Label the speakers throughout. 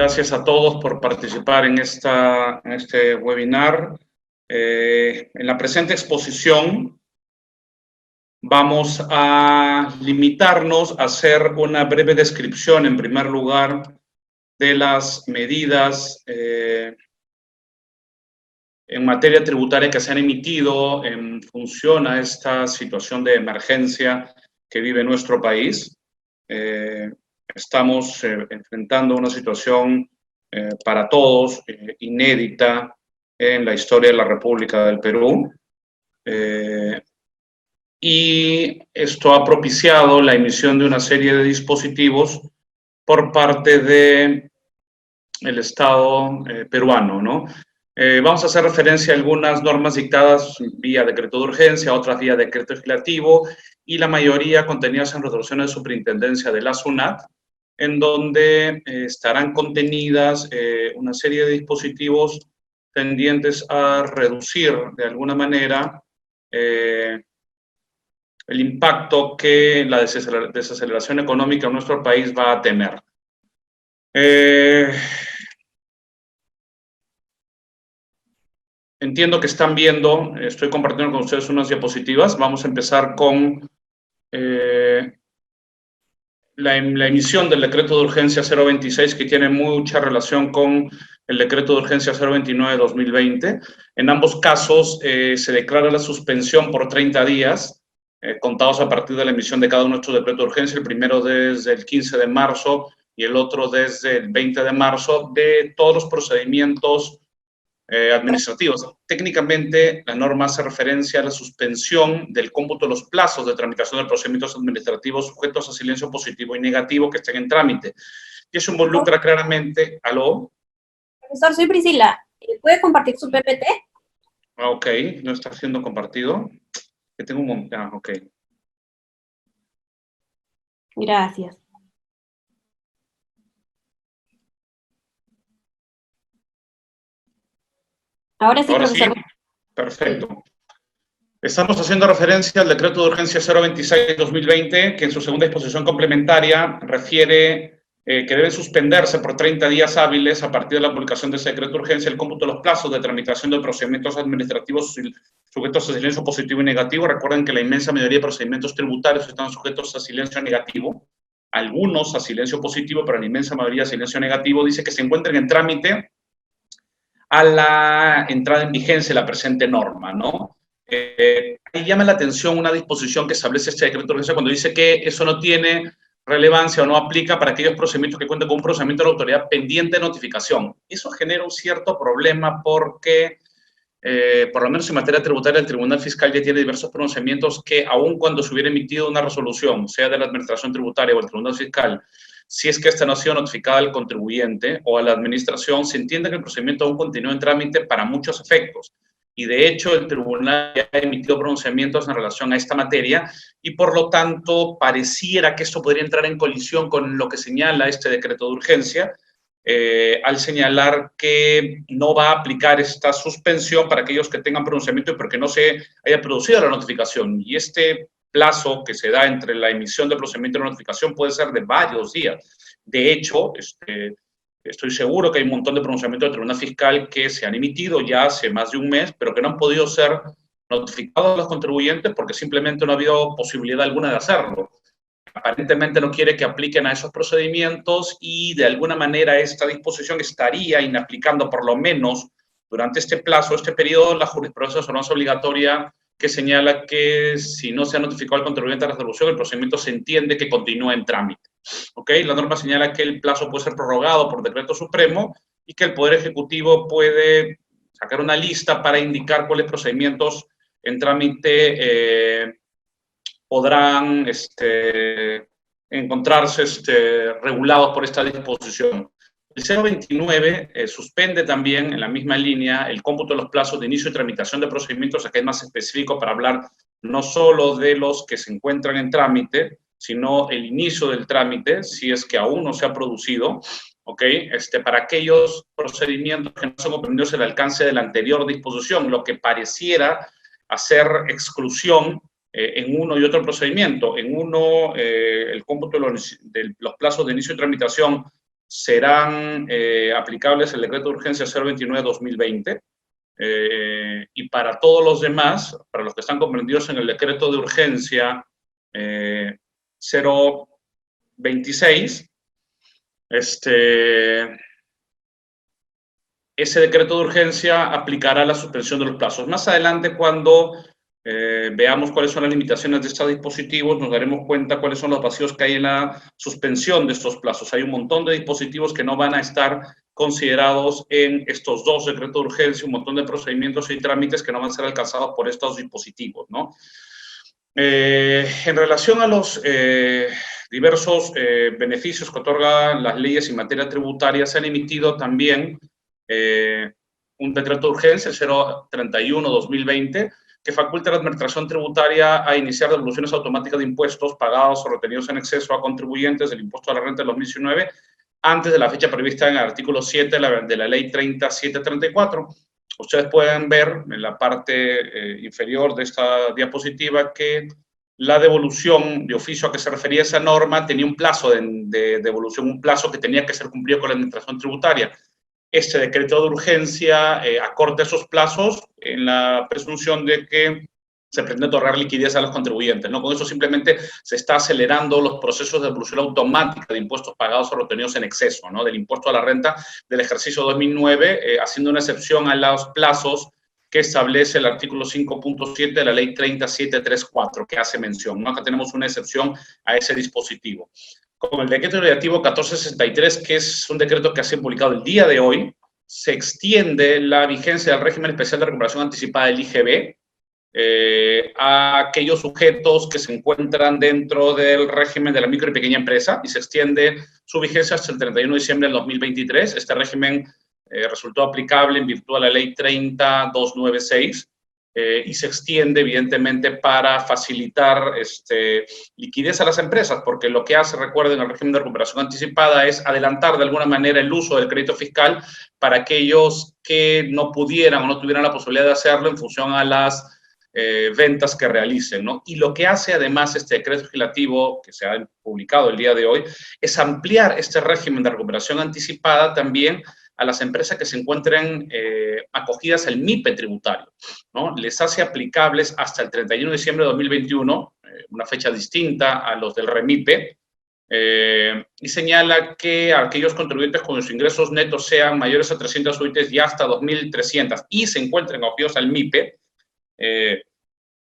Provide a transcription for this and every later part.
Speaker 1: Gracias a todos por participar en este webinar. En la presente exposición vamos a limitarnos a hacer una breve descripción, en primer lugar, de las medidas en materia tributaria que se han emitido en función a esta situación de emergencia que vive nuestro país. Estamos enfrentando una situación para todos inédita en la historia de la República del Perú. Y esto ha propiciado la emisión de una serie de dispositivos por parte del Estado peruano, ¿no? Vamos a hacer referencia a algunas normas dictadas vía decreto de urgencia, otras vía decreto legislativo, y la mayoría contenidas en resoluciones de superintendencia de la SUNAT, en donde estarán contenidas una serie de dispositivos tendientes a reducir de alguna manera el impacto que la desaceleración económica en nuestro país va a tener. Entiendo que están viendo, estoy compartiendo con ustedes unas diapositivas. Vamos a empezar con la emisión del decreto de urgencia 026, que tiene mucha relación con el decreto de urgencia 029 de 2020. En ambos casos se declara la suspensión por 30 días, contados a partir de la emisión de cada uno de estos decretos de urgencia, el primero desde el 15 de marzo y el otro desde el 20 de marzo, de todos los procedimientos administrativos. Técnicamente, la norma hace referencia a la suspensión del cómputo de los plazos de tramitación de procedimientos administrativos sujetos a silencio positivo y negativo que estén en trámite. Y eso involucra claramente... ¿Aló?
Speaker 2: Profesor, soy Priscila. ¿Puede compartir su PPT?
Speaker 1: Ok, no está siendo compartido. Que tengo un montón. Ah, ok.
Speaker 2: Gracias. Ahora sí, profesor.
Speaker 1: Sí, perfecto. Estamos haciendo referencia al decreto de urgencia 026-2020, que en su segunda disposición complementaria refiere que deben suspenderse por 30 días hábiles a partir de la publicación de ese decreto de urgencia el cómputo de los plazos de tramitación de procedimientos administrativos sujetos a silencio positivo y negativo. Recuerden que la inmensa mayoría de procedimientos tributarios están sujetos a silencio negativo, algunos a silencio positivo, pero la inmensa mayoría a silencio negativo. Dice que se encuentren en trámite a la entrada en vigencia de la presente norma, ¿no? Ahí llama la atención una disposición que establece este decreto de urgencia cuando dice que eso no tiene relevancia o no aplica para aquellos procedimientos que cuenten con un procedimiento de la autoridad pendiente de notificación. Eso genera un cierto problema porque, por lo menos en materia tributaria, el Tribunal Fiscal ya tiene diversos pronunciamientos que, aun cuando se hubiera emitido una resolución, sea de la Administración Tributaria o el Tribunal Fiscal, si es que esta no ha sido notificada al contribuyente o a la administración, se entiende que el procedimiento aún continúa en trámite para muchos efectos. Y de hecho, el tribunal ya ha emitido pronunciamientos en relación a esta materia y por lo tanto pareciera que esto podría entrar en colisión con lo que señala este decreto de urgencia, al señalar que no va a aplicar esta suspensión para aquellos que tengan pronunciamiento y porque no se haya producido la notificación. Y este plazo que se da entre la emisión del procedimiento y la notificación puede ser de varios días. De hecho, estoy seguro que hay un montón de pronunciamientos del Tribunal Fiscal que se han emitido ya hace más de un mes, pero que no han podido ser notificados a los contribuyentes porque simplemente no ha habido posibilidad alguna de hacerlo. Aparentemente no quiere que apliquen a esos procedimientos y de alguna manera esta disposición estaría inaplicando por lo menos durante este plazo, este periodo, la jurisprudencia de ordenanza obligatoria que señala que si no se ha notificado al contribuyente la resolución, el procedimiento se entiende que continúa en trámite. ¿Ok? La norma señala que el plazo puede ser prorrogado por decreto supremo y que el Poder Ejecutivo puede sacar una lista para indicar cuáles procedimientos en trámite podrán encontrarse regulados por esta disposición. El 029 suspende también en la misma línea el cómputo de los plazos de inicio y tramitación de procedimientos, aquí es más específico para hablar no solo de los que se encuentran en trámite, sino el inicio del trámite, si es que aún no se ha producido, ¿ok? Para aquellos procedimientos que no son comprendidos en el alcance de la anterior disposición, lo que pareciera hacer exclusión en uno y otro procedimiento. En uno, el cómputo de los plazos de inicio y tramitación serán aplicables el decreto de urgencia 029-2020, y para todos los demás, para los que están comprendidos en el decreto de urgencia 026, ese decreto de urgencia aplicará la suspensión de los plazos. Más adelante, cuando veamos cuáles son las limitaciones de estos dispositivos, nos daremos cuenta cuáles son los vacíos que hay en la suspensión de estos plazos. Hay un montón de dispositivos que no van a estar considerados en estos dos decretos de urgencia, un montón de procedimientos y trámites que no van a ser alcanzados por estos dispositivos, ¿no? En relación a los diversos beneficios que otorgan las leyes en materia tributaria, se han emitido también un decreto de urgencia, el 031-2020, que faculta a la Administración Tributaria a iniciar devoluciones automáticas de impuestos pagados o retenidos en exceso a contribuyentes del impuesto a la renta del 2019 antes de la fecha prevista en el artículo 7 de la Ley 30734. Ustedes pueden ver en la parte inferior de esta diapositiva que la devolución de oficio a que se refería esa norma tenía un plazo de devolución, un plazo que tenía que ser cumplido con la Administración Tributaria. Este decreto de urgencia acorta esos plazos en la presunción de que se pretende otorgar liquidez a los contribuyentes, ¿no? Con eso simplemente se está acelerando los procesos de devolución automática de impuestos pagados o retenidos en exceso, ¿no? Del impuesto a la renta del ejercicio 2009, haciendo una excepción a los plazos que establece el artículo 5.7 de la Ley 30734, que hace mención, ¿no? Acá tenemos una excepción a ese dispositivo. Con el decreto legislativo 1463, que es un decreto que ha sido publicado el día de hoy, se extiende la vigencia del régimen especial de recuperación anticipada del IGB a aquellos sujetos que se encuentran dentro del régimen de la micro y pequeña empresa, y se extiende su vigencia hasta el 31 de diciembre del 2023. Este régimen resultó aplicable en virtud de la Ley 30296, y se extiende, evidentemente, para facilitar liquidez a las empresas, porque lo que hace, recuerden, el régimen de recuperación anticipada es adelantar de alguna manera el uso del crédito fiscal para aquellos que no pudieran o no tuvieran la posibilidad de hacerlo en función a las ventas que realicen, ¿no? Y lo que hace además este decreto legislativo que se ha publicado el día de hoy es ampliar este régimen de recuperación anticipada también a las empresas que se encuentren acogidas al MIPE tributario, ¿no? Les hace aplicables hasta el 31 de diciembre de 2021, una fecha distinta a los del REMIPE, y señala que aquellos contribuyentes cuyos ingresos netos sean mayores a 300 UITs y hasta 2.300 y se encuentren acogidos al MIPE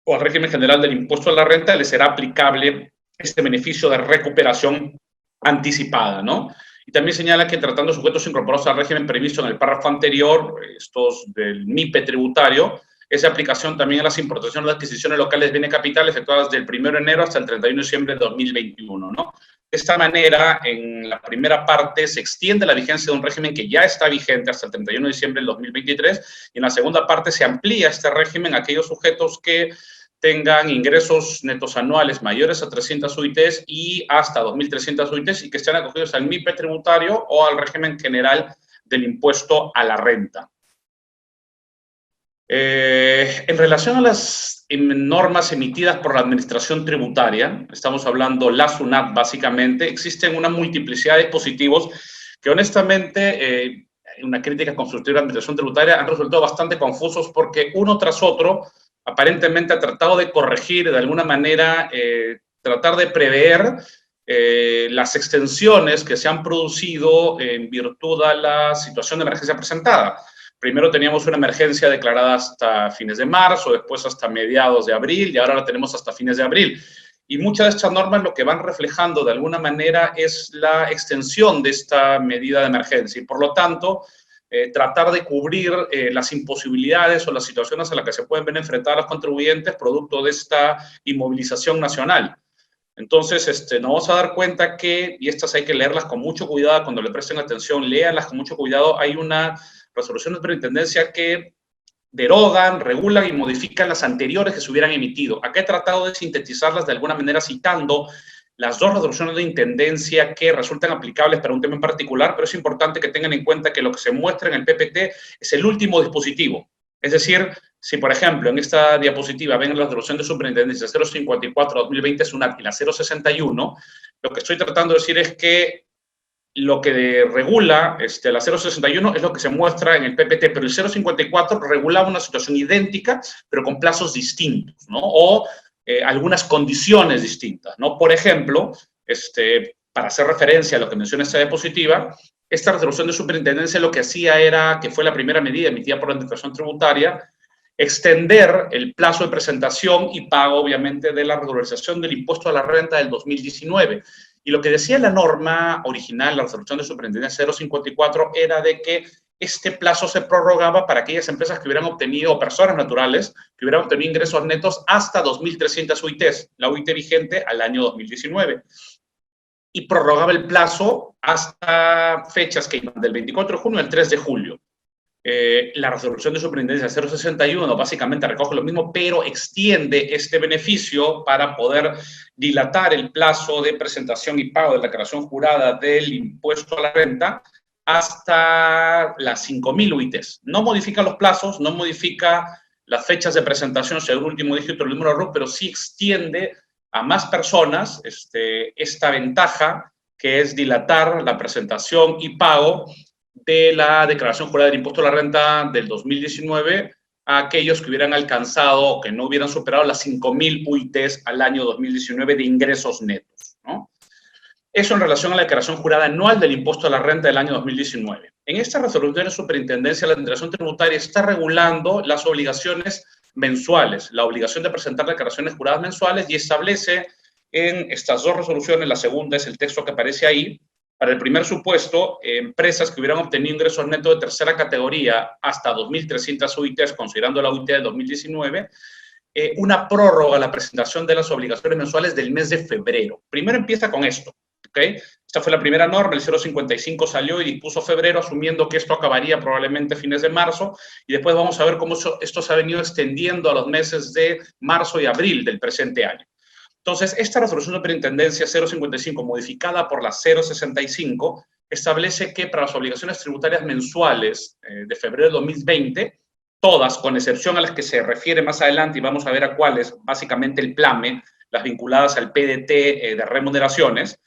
Speaker 1: o al régimen general del impuesto a la renta, les será aplicable este beneficio de recuperación anticipada, ¿no? Y también señala que tratando de sujetos incorporados al régimen previsto en el párrafo anterior, estos del MIPE tributario, es de aplicación también a las importaciones de adquisiciones locales de bienes capital efectuadas del 1 de enero hasta el 31 de diciembre de 2021, ¿no? De esta manera, en la primera parte se extiende la vigencia de un régimen que ya está vigente hasta el 31 de diciembre del 2023, y en la segunda parte se amplía este régimen a aquellos sujetos que tengan ingresos netos anuales mayores a 300 UITs y hasta 2.300 UITs y que estén acogidos al MIPE tributario o al régimen general del impuesto a la renta. En relación a las normas emitidas por la Administración Tributaria, estamos hablando la SUNAT básicamente, existen una multiplicidad de dispositivos que honestamente, una crítica constructiva a la Administración Tributaria, han resultado bastante confusos porque uno tras otro aparentemente ha tratado de corregir de alguna manera, tratar de prever las extensiones que se han producido en virtud a la situación de emergencia presentada. Primero teníamos una emergencia declarada hasta fines de marzo, después hasta mediados de abril y ahora la tenemos hasta fines de abril. Y muchas de estas normas lo que van reflejando de alguna manera es la extensión de esta medida de emergencia y por lo tanto tratar de cubrir las imposibilidades o las situaciones a las que se pueden ver enfrentadas los contribuyentes producto de esta inmovilización nacional. Entonces, nos vamos a dar cuenta que, y estas hay que leerlas con mucho cuidado, cuando le presten atención, léanlas con mucho cuidado, hay una resolución de superintendencia que derogan, regulan y modifican las anteriores que se hubieran emitido. Acá he tratado de sintetizarlas de alguna manera citando las dos resoluciones de intendencia que resultan aplicables para un tema en particular, pero es importante que tengan en cuenta que lo que se muestra en el PPT es el último dispositivo. Es decir, si por ejemplo en esta diapositiva ven la resolución de superintendencia 054-2020 SUNAT y la 061, lo que estoy tratando de decir es que lo que regula la 061 es lo que se muestra en el PPT, pero el 054 regulaba una situación idéntica, pero con plazos distintos, ¿no? O algunas condiciones distintas, ¿no? Por ejemplo, para hacer referencia a lo que menciona esta diapositiva, esta resolución de superintendencia lo que hacía era, que fue la primera medida emitida por la Administración Tributaria, extender el plazo de presentación y pago, obviamente, de la regularización del impuesto a la renta del 2019. Y lo que decía la norma original, la resolución de superintendencia 054, era de que este plazo se prorrogaba para aquellas empresas que hubieran obtenido, o personas naturales, que hubieran obtenido ingresos netos hasta 2.300 UITs, la UIT vigente al año 2019. Y prorrogaba el plazo hasta fechas que iban del 24 de junio al 3 de julio. La resolución de superintendencia 061 básicamente recoge lo mismo, pero extiende este beneficio para poder dilatar el plazo de presentación y pago de la declaración jurada del impuesto a la renta hasta las 5.000 UITs. No modifica los plazos, no modifica las fechas de presentación según el último dígito del número RUC, pero sí extiende a más personas esta ventaja que es dilatar la presentación y pago de la declaración jurada del impuesto a la renta del 2019 a aquellos que hubieran alcanzado o que no hubieran superado las 5.000 UITs al año 2019 de ingresos netos, ¿no? Eso en relación a la declaración jurada anual del impuesto a la renta del año 2019. En esta resolución de superintendencia, la Administración Tributaria está regulando las obligaciones mensuales, la obligación de presentar declaraciones juradas mensuales, y establece en estas dos resoluciones, la segunda es el texto que aparece ahí. Para el primer supuesto, empresas que hubieran obtenido ingresos netos de tercera categoría hasta 2.300 UITs, considerando la UIT del 2019, una prórroga a la presentación de las obligaciones mensuales del mes de febrero. Primero empieza con esto, ¿ok? Esta fue la primera norma, el 055 salió y dispuso febrero, asumiendo que esto acabaría probablemente a fines de marzo, y después vamos a ver cómo esto se ha venido extendiendo a los meses de marzo y abril del presente año. Entonces, esta resolución de superintendencia 055, modificada por la 065, establece que para las obligaciones tributarias mensuales de febrero de 2020, todas, con excepción a las que se refiere más adelante, y vamos a ver a cuáles, básicamente el PLAME, las vinculadas al PDT de remuneraciones,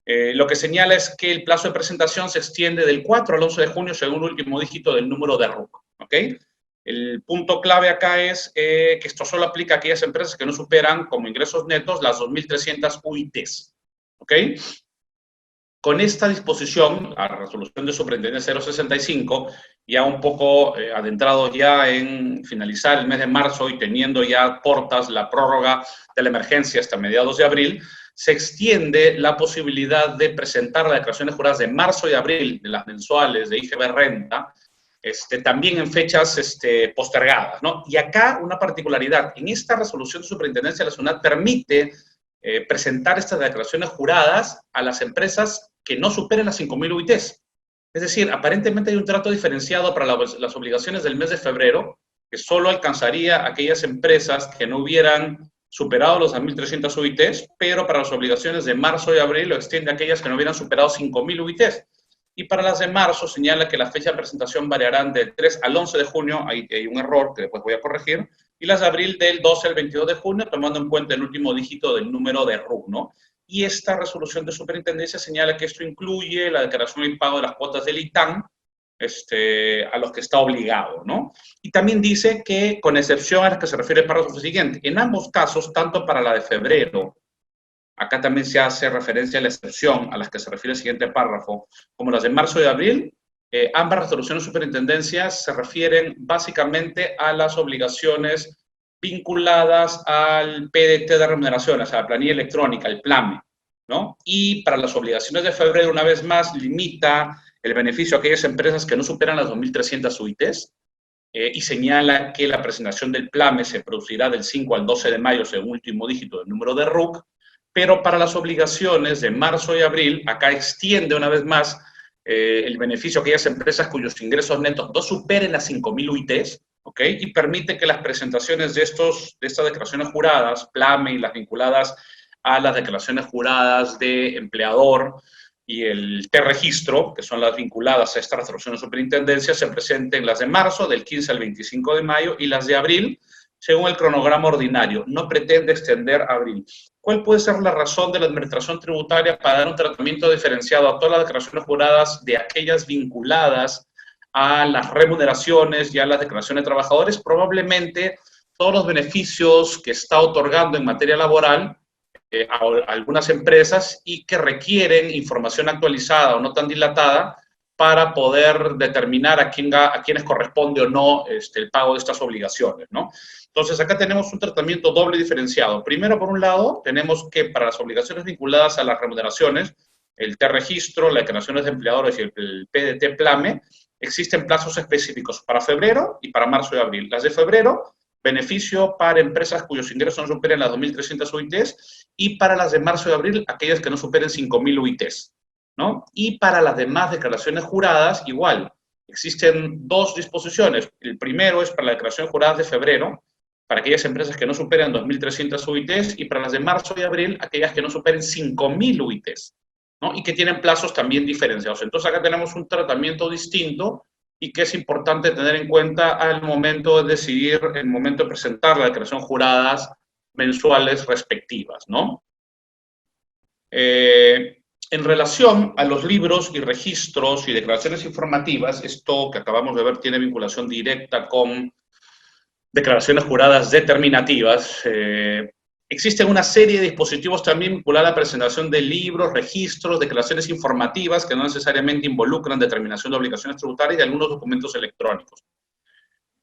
Speaker 1: lo que señala es que el plazo de presentación se extiende del 4 al 11 de junio según el último dígito del número de RUC, ¿ok? El punto clave acá es que esto solo aplica a aquellas empresas que no superan como ingresos netos las 2.300 UITs, ¿ok? Con esta disposición, la resolución de superintendencia 065, ya un poco adentrado ya en finalizar el mes de marzo y teniendo ya portas la prórroga de la emergencia hasta mediados de abril, se extiende la posibilidad de presentar las declaraciones juradas de marzo y abril de las mensuales de IGB Renta, también en fechas postergadas, ¿no? Y acá una particularidad, en esta resolución de superintendencia la SUNAT permite presentar estas declaraciones juradas a las empresas que no superen las 5.000 UITs. Es decir, aparentemente hay un trato diferenciado para las obligaciones del mes de febrero, que solo alcanzaría a aquellas empresas que no hubieran superado los 2.300 UITs, pero para las obligaciones de marzo y abril lo extiende a aquellas que no hubieran superado 5.000 UITs. Y para las de marzo señala que la fecha de presentación variarán del 3 al 11 de junio, hay un error que después voy a corregir, y las de abril del 12 al 22 de junio, tomando en cuenta el último dígito del número de RUC, ¿no? Y esta resolución de superintendencia señala que esto incluye la declaración y pago de las cuotas del ITAM a los que está obligado, ¿no? Y también dice que, con excepción a las que se refiere el párrafo siguiente, en ambos casos, tanto para la de febrero, acá también se hace referencia a la excepción a las que se refiere el siguiente párrafo, como las de marzo y abril, ambas resoluciones de superintendencia se refieren básicamente a las obligaciones vinculadas al PDT de remuneraciones, a la planilla electrónica, el PLAME, ¿no? Y para las obligaciones de febrero, una vez más, limita el beneficio a aquellas empresas que no superan las 2.300 UITs y señala que la presentación del PLAME se producirá del 5 al 12 de mayo según último dígito del número de RUC, pero para las obligaciones de marzo y abril, acá extiende una vez más el beneficio a aquellas empresas cuyos ingresos netos no superen las 5.000 UITs, ¿ok? Y permite que las presentaciones de estas declaraciones juradas, PLAME y las vinculadas a las declaraciones juradas de empleador y el T-registro, que son las vinculadas a esta resolución de superintendencia, se presenten las de marzo, del 15 al 25 de mayo, y las de abril, según el cronograma ordinario. No pretende extender a abril. ¿Cuál puede ser la razón de la Administración Tributaria para dar un tratamiento diferenciado a todas las declaraciones juradas de aquellas vinculadas a las remuneraciones y a las declaraciones de trabajadores? Probablemente todos los beneficios que está otorgando en materia laboral a algunas empresas y que requieren información actualizada o no tan dilatada para poder determinar a quienes corresponde o no el pago de estas obligaciones, ¿no? Entonces, acá tenemos un tratamiento doble diferenciado. Primero, por un lado, tenemos que para las obligaciones vinculadas a las remuneraciones, el T-Registro, las declaraciones de empleadores y el PDT-Plame, existen plazos específicos para febrero y para marzo y abril. Las de febrero, beneficio para empresas cuyos ingresos no superen las 2.300 UITs, y para las de marzo y abril, aquellas que no superen 5.000 UITs, ¿no? Y para las demás declaraciones juradas, igual. Existen dos disposiciones. El primero es para las declaraciones juradas de febrero, para aquellas empresas que no superen 2.300 UITs, y para las de marzo y abril, aquellas que no superen 5.000 UITs, ¿no? Y que tienen plazos también diferenciados. Entonces, acá tenemos un tratamiento distinto y que es importante tener en cuenta al momento de decidir, el momento de presentar la declaración juradas mensuales respectivas, ¿no? En relación a los libros y registros y declaraciones informativas, esto que acabamos de ver tiene vinculación directa con declaraciones juradas determinativas. Existen una serie de dispositivos también vinculados a la presentación de libros, registros, declaraciones informativas que no necesariamente involucran determinación de obligaciones tributarias y algunos documentos electrónicos.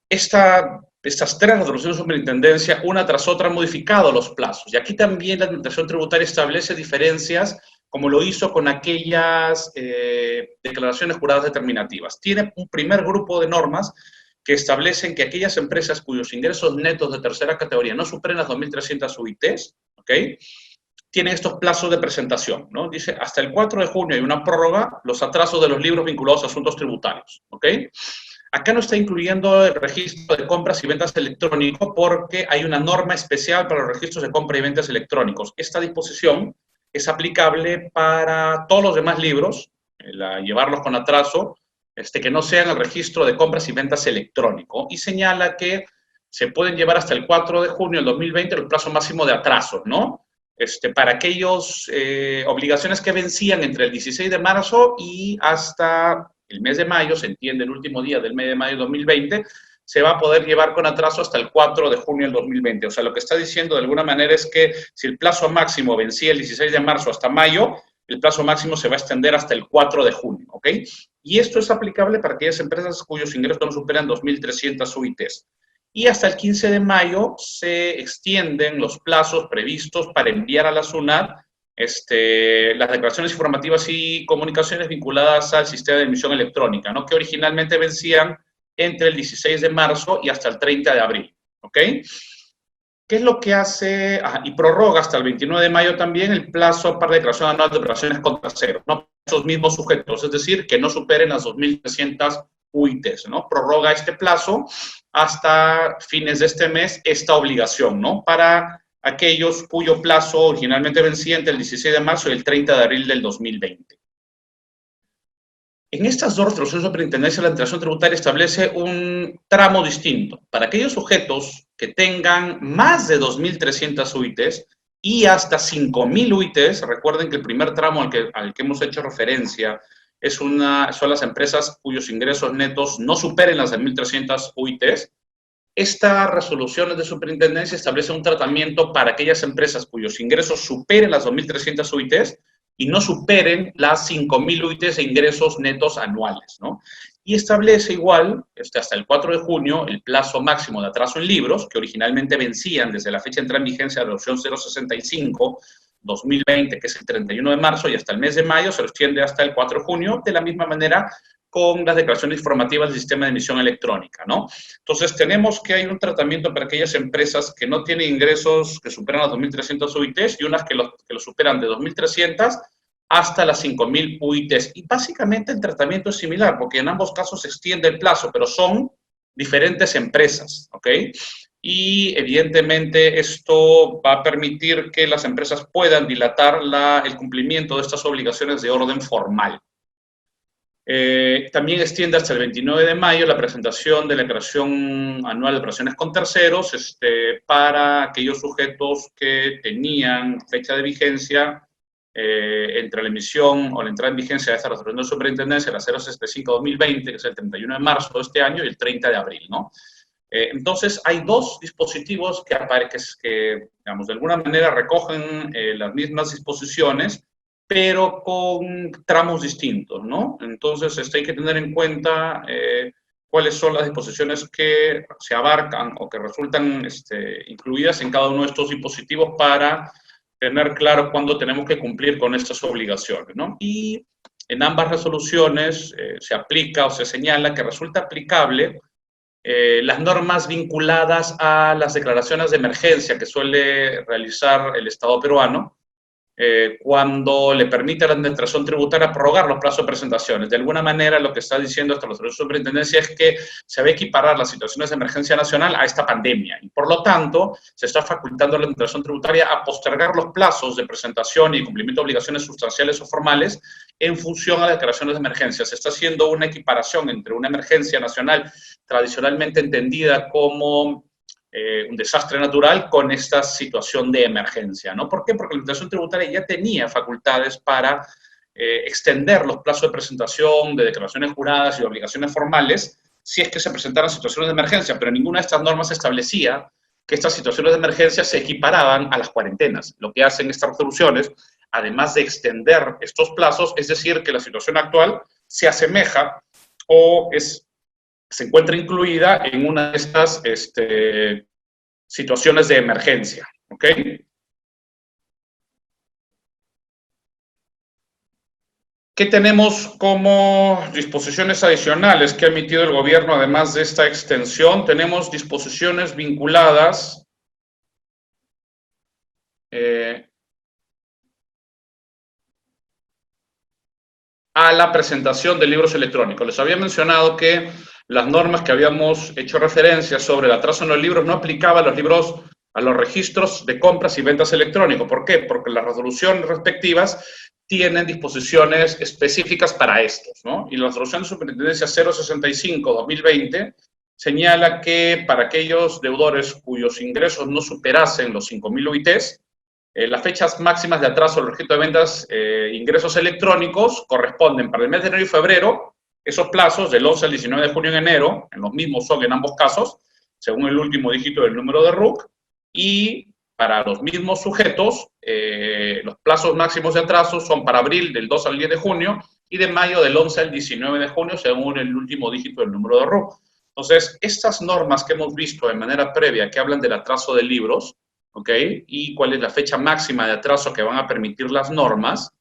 Speaker 1: Estas tres resoluciones de superintendencia, una tras otra, han modificado los plazos. Y aquí también la Administración Tributaria establece diferencias, como lo hizo con aquellas declaraciones juradas determinativas. Tiene un primer grupo de normas que establecen que aquellas empresas cuyos ingresos netos de tercera categoría no superen las 2.300 UITs, ¿ok?, tienen estos plazos de presentación, ¿no? Dice, hasta el 4 de junio hay una prórroga, los atrasos de los libros vinculados a asuntos tributarios, ¿ok? Acá no está incluyendo el registro de compras y ventas electrónico porque hay una norma especial para los registros de compra y ventas electrónicos. Esta disposición es aplicable para todos los demás libros, llevarlos con atraso, que no sean el registro de compras y ventas electrónico, y señala que se pueden llevar hasta el 4 de junio del 2020 el plazo máximo de atrasos, ¿no? Para aquellas obligaciones que vencían entre el 16 de marzo y hasta el mes de mayo, se entiende el último día del mes de mayo de 2020, se va a poder llevar con atraso hasta el 4 de junio del 2020. O sea, lo que está diciendo de alguna manera es que si el plazo máximo vencía el 16 de marzo hasta mayo, el plazo máximo se va a extender hasta el 4 de junio, ¿ok? Y esto es aplicable para aquellas empresas cuyos ingresos no superan 2.300 UITs. Y hasta el 15 de mayo se extienden los plazos previstos para enviar a la SUNAT las declaraciones informativas y comunicaciones vinculadas al sistema de emisión electrónica, ¿no?, que originalmente vencían entre el 16 de marzo y hasta el 30 de abril, ¿ok? ¿Qué es lo que hace? Y prorroga hasta el 29 de mayo también el plazo para declaración anual de operaciones con terceros, ¿no?, esos mismos sujetos, es decir, que no superen las 2.300 UITs, ¿no? Prorroga este plazo hasta fines de este mes esta obligación, ¿no?, para aquellos cuyo plazo originalmente vencía entre el 16 de marzo y el 30 de abril del 2020. En estas dos resoluciones de superintendencia, la Administración Tributaria establece un tramo distinto. Para aquellos sujetos que tengan más de 2.300 UITs y hasta 5.000 UITs, recuerden que el primer tramo al que hemos hecho referencia son las empresas cuyos ingresos netos no superen las 2.300 UITs. Esta resolución de superintendencia establece un tratamiento para aquellas empresas cuyos ingresos superen las 2.300 UITs y no superen las 5.000 UITs de ingresos netos anuales, ¿no? Y establece igual, hasta el 4 de junio, el plazo máximo de atraso en libros, que originalmente vencían desde la fecha de entrada en vigencia de la resolución 065-2020, que es el 31 de marzo, y hasta el mes de mayo se lo extiende hasta el 4 de junio, de la misma manera con las declaraciones informativas del sistema de emisión electrónica, ¿no? Entonces, tenemos que hay un tratamiento para aquellas empresas que no tienen ingresos que superan las 2.300 UITs y unas que los superan de 2.300 hasta las 5.000 UITs. Y básicamente el tratamiento es similar, porque en ambos casos se extiende el plazo, pero son diferentes empresas, ¿ok? Y evidentemente esto va a permitir que las empresas puedan dilatar el cumplimiento de estas obligaciones de orden formal. También extiende hasta el 29 de mayo la presentación de la declaración anual de operaciones con terceros para aquellos sujetos que tenían fecha de vigencia entre la emisión o la entrada en vigencia de esta resolución de superintendencia, la 065-2020, que es el 31 de marzo de este año, y el 30 de abril, ¿no? Entonces, hay dos dispositivos que, digamos, de alguna manera recogen las mismas disposiciones, pero con tramos distintos, ¿no? Entonces, hay que tener en cuenta cuáles son las disposiciones que se abarcan o que resultan incluidas en cada uno de estos dispositivos para tener claro cuándo tenemos que cumplir con estas obligaciones, ¿no? Y en ambas resoluciones se aplica o se señala que resulta aplicable las normas vinculadas a las declaraciones de emergencia que suele realizar el Estado peruano, cuando le permite a la Administración Tributaria prorrogar los plazos de presentaciones. De alguna manera, lo que está diciendo esta resolución de superintendencia es que se va a equiparar las situaciones de emergencia nacional a esta pandemia y, por lo tanto, se está facultando a la Administración Tributaria a postergar los plazos de presentación y cumplimiento de obligaciones sustanciales o formales en función a las declaraciones de emergencia. Se está haciendo una equiparación entre una emergencia nacional tradicionalmente entendida como un desastre natural con esta situación de emergencia, ¿no? ¿Por qué? Porque la Administración Tributaria ya tenía facultades para extender los plazos de presentación de declaraciones juradas y obligaciones formales si es que se presentaran situaciones de emergencia, pero ninguna de estas normas establecía que estas situaciones de emergencia se equiparaban a las cuarentenas. Lo que hacen estas resoluciones, además de extender estos plazos, es decir, que la situación actual se asemeja o se encuentra incluida en una de estas situaciones de emergencia, ¿ok? ¿Qué tenemos como disposiciones adicionales que ha emitido el gobierno además de esta extensión? Tenemos disposiciones vinculadas a la presentación de libros electrónicos. Les había mencionado que las normas que habíamos hecho referencia sobre el atraso en los libros no aplicaban a los registros de compras y ventas electrónicos. ¿Por qué? Porque las resoluciones respectivas tienen disposiciones específicas para estos, ¿no? Y la resolución de superintendencia 065-2020 señala que para aquellos deudores cuyos ingresos no superasen los 5.000 UITs, las fechas máximas de atraso del registro de ventas ingresos electrónicos corresponden para el mes de enero y febrero. Esos plazos, del 11 al 19 de junio en enero, en los mismos son en ambos casos, según el último dígito del número de RUC, y para los mismos sujetos, los plazos máximos de atraso son para abril del 2 al 10 de junio y de mayo del 11 al 19 de junio, según el último dígito del número de RUC. Entonces, estas normas que hemos visto de manera previa, que hablan del atraso de libros, ¿ok? Y cuál es la fecha máxima de atraso que van a permitir las normas,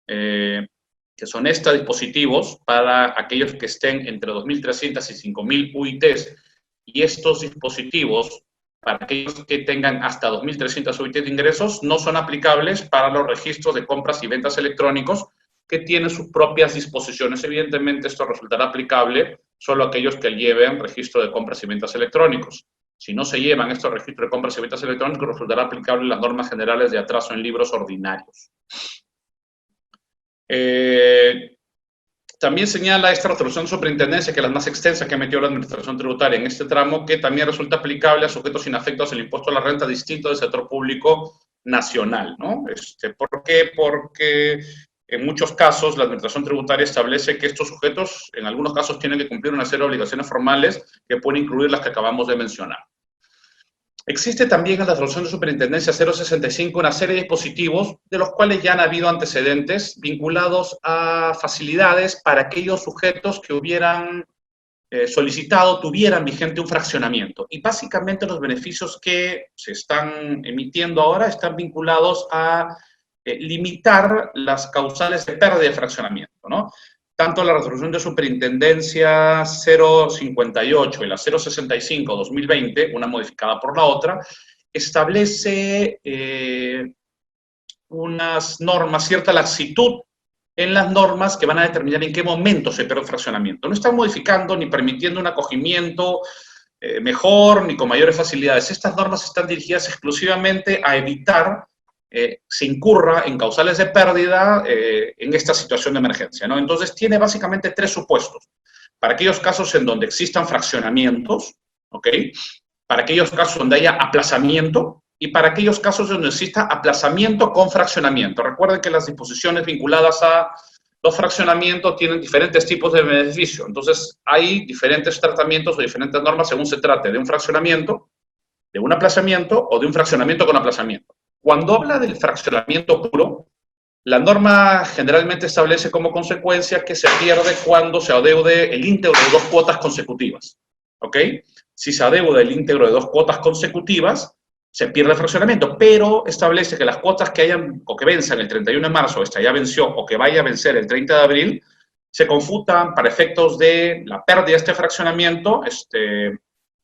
Speaker 1: que son estos dispositivos para aquellos que estén entre 2.300 y 5.000 UITs, y estos dispositivos para aquellos que tengan hasta 2.300 UITs de ingresos no son aplicables para los registros de compras y ventas electrónicos que tienen sus propias disposiciones. Evidentemente, esto resultará aplicable solo a aquellos que lleven registro de compras y ventas electrónicos. Si no se llevan estos registros de compras y ventas electrónicos, resultará aplicable las normas generales de atraso en libros ordinarios. También señala esta resolución de superintendencia, que es la más extensa que emitió la Administración Tributaria en este tramo, que también resulta aplicable a sujetos inafectos al impuesto a la renta distinto del sector público nacional, ¿no? ¿Por qué? Porque en muchos casos la Administración Tributaria establece que estos sujetos, en algunos casos, tienen que cumplir una serie de obligaciones formales que pueden incluir las que acabamos de mencionar. Existe también en la resolución de superintendencia 065 una serie de dispositivos de los cuales ya han habido antecedentes vinculados a facilidades para aquellos sujetos que hubieran solicitado, tuvieran vigente un fraccionamiento. Y básicamente los beneficios que se están emitiendo ahora están vinculados a limitar las causales de pérdida de fraccionamiento, ¿no? Tanto la resolución de superintendencia 058 y la 065-2020, una modificada por la otra, establece unas normas, cierta laxitud en las normas que van a determinar en qué momento se pierde el fraccionamiento. No están modificando ni permitiendo un acogimiento mejor ni con mayores facilidades. Estas normas están dirigidas exclusivamente a evitar se incurra en causales de pérdida en esta situación de emergencia, ¿no? Entonces, tiene básicamente tres supuestos. Para aquellos casos en donde existan fraccionamientos, ¿ok? Para aquellos casos donde haya aplazamiento y para aquellos casos donde exista aplazamiento con fraccionamiento. Recuerden que las disposiciones vinculadas a los fraccionamientos tienen diferentes tipos de beneficio. Entonces, hay diferentes tratamientos o diferentes normas según se trate de un fraccionamiento, de un aplazamiento o de un fraccionamiento con aplazamiento. Cuando habla del fraccionamiento puro, la norma generalmente establece como consecuencia que se pierde cuando se adeude el íntegro de dos cuotas consecutivas. ¿Ok? Si se adeuda el íntegro de dos cuotas consecutivas, se pierde el fraccionamiento, pero establece que las cuotas que hayan o que venzan el 31 de marzo, esta ya venció, o que vaya a vencer el 30 de abril, se confutan para efectos de la pérdida de este fraccionamiento,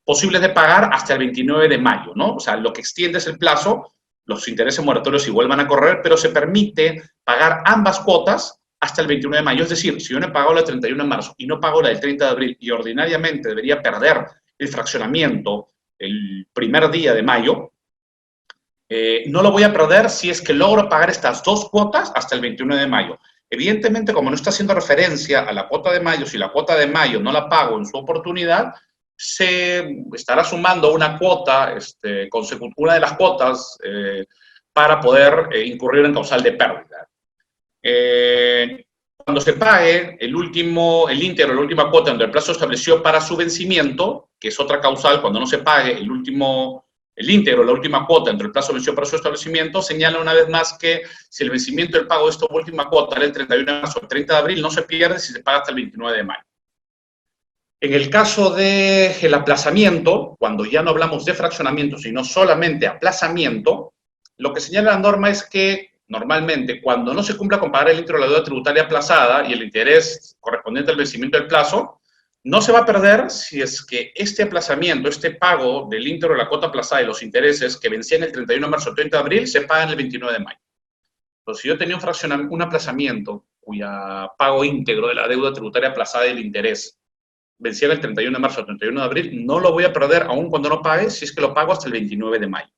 Speaker 1: posibles de pagar hasta el 29 de mayo, ¿no? O sea, lo que extiende es el plazo, los intereses moratorios sí vuelvan a correr, pero se permite pagar ambas cuotas hasta el 29 de mayo. Es decir, si yo no he pagado la del 31 de marzo y no pago la del 30 de abril y ordinariamente debería perder el fraccionamiento el primer día de mayo, no lo voy a perder si es que logro pagar estas dos cuotas hasta el 21 de mayo. Evidentemente, como no está haciendo referencia a la cuota de mayo, si la cuota de mayo no la pago en su oportunidad, se estará sumando una cuota, una de las cuotas para poder incurrir en causal de pérdida. Cuando se pague el íntegro, la última cuota donde el plazo estableció para su vencimiento, que es otra causal, cuando no se pague el íntegro, la última cuota entre el plazo vencido para su establecimiento, señala una vez más que si el vencimiento del pago de esta última cuota era el 31 de marzo o el 30 de abril, no se pierde si se paga hasta el 29 de mayo. En el caso del aplazamiento, cuando ya no hablamos de fraccionamiento, sino solamente aplazamiento, lo que señala la norma es que normalmente cuando no se cumpla con pagar el íntegro de la deuda tributaria aplazada y el interés correspondiente al vencimiento del plazo, no se va a perder si es que este aplazamiento, este pago del íntegro de la cuota aplazada y los intereses que vencían el 31 de marzo o 30 de abril, se pagan el 29 de mayo. Entonces, si yo tenía un aplazamiento cuya pago íntegro de la deuda tributaria aplazada y el interés vencía el 31 de marzo o 31 de abril, no lo voy a perder aún cuando no pague si es que lo pago hasta el 29 de mayo.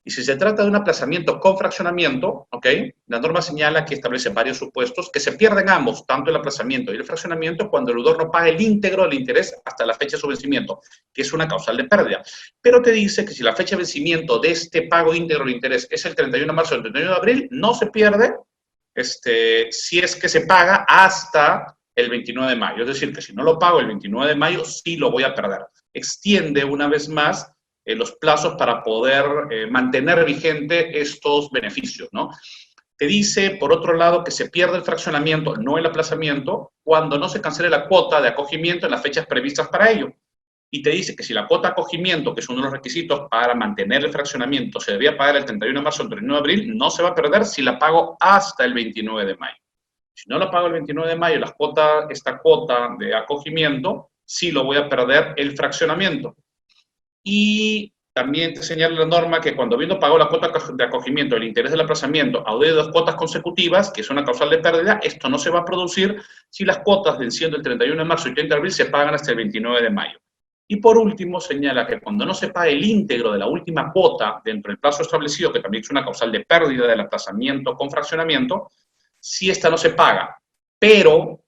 Speaker 1: Y si se trata de un aplazamiento con fraccionamiento, ¿ok? La norma señala que establece varios supuestos que se pierden ambos, tanto el aplazamiento y el fraccionamiento, cuando el deudor no paga el íntegro del interés hasta la fecha de su vencimiento, que es una causal de pérdida. Pero te dice que si la fecha de vencimiento de este pago íntegro del interés es el 31 de marzo o el 31 de abril, no se pierde si es que se paga hasta el 29 de mayo. Es decir, que si no lo pago el 29 de mayo, sí lo voy a perder. Extiende una vez más los plazos para poder mantener vigente estos beneficios, ¿no? Te dice, por otro lado, que se pierde el fraccionamiento, no el aplazamiento, cuando no se cancele la cuota de acogimiento en las fechas previstas para ello. Y te dice que si la cuota de acogimiento, que es uno de los requisitos para mantener el fraccionamiento, se debía pagar el 31 de marzo o el 31 de abril, no se va a perder si la pago hasta el 29 de mayo. Si no la pago el 29 de mayo, esta cuota de acogimiento, sí lo voy a perder el fraccionamiento. Y también te señala la norma que cuando habiendo pagado la cuota de acogimiento, el interés del aplazamiento, adeude dos cuotas consecutivas, que es una causal de pérdida, esto no se va a producir si las cuotas venciendo el 31 de marzo y 30 de abril se pagan hasta el 29 de mayo. Y por último, señala que cuando no se pague el íntegro de la última cuota dentro del plazo establecido, que también es una causal de pérdida del aplazamiento con fraccionamiento, si esta no se paga, pero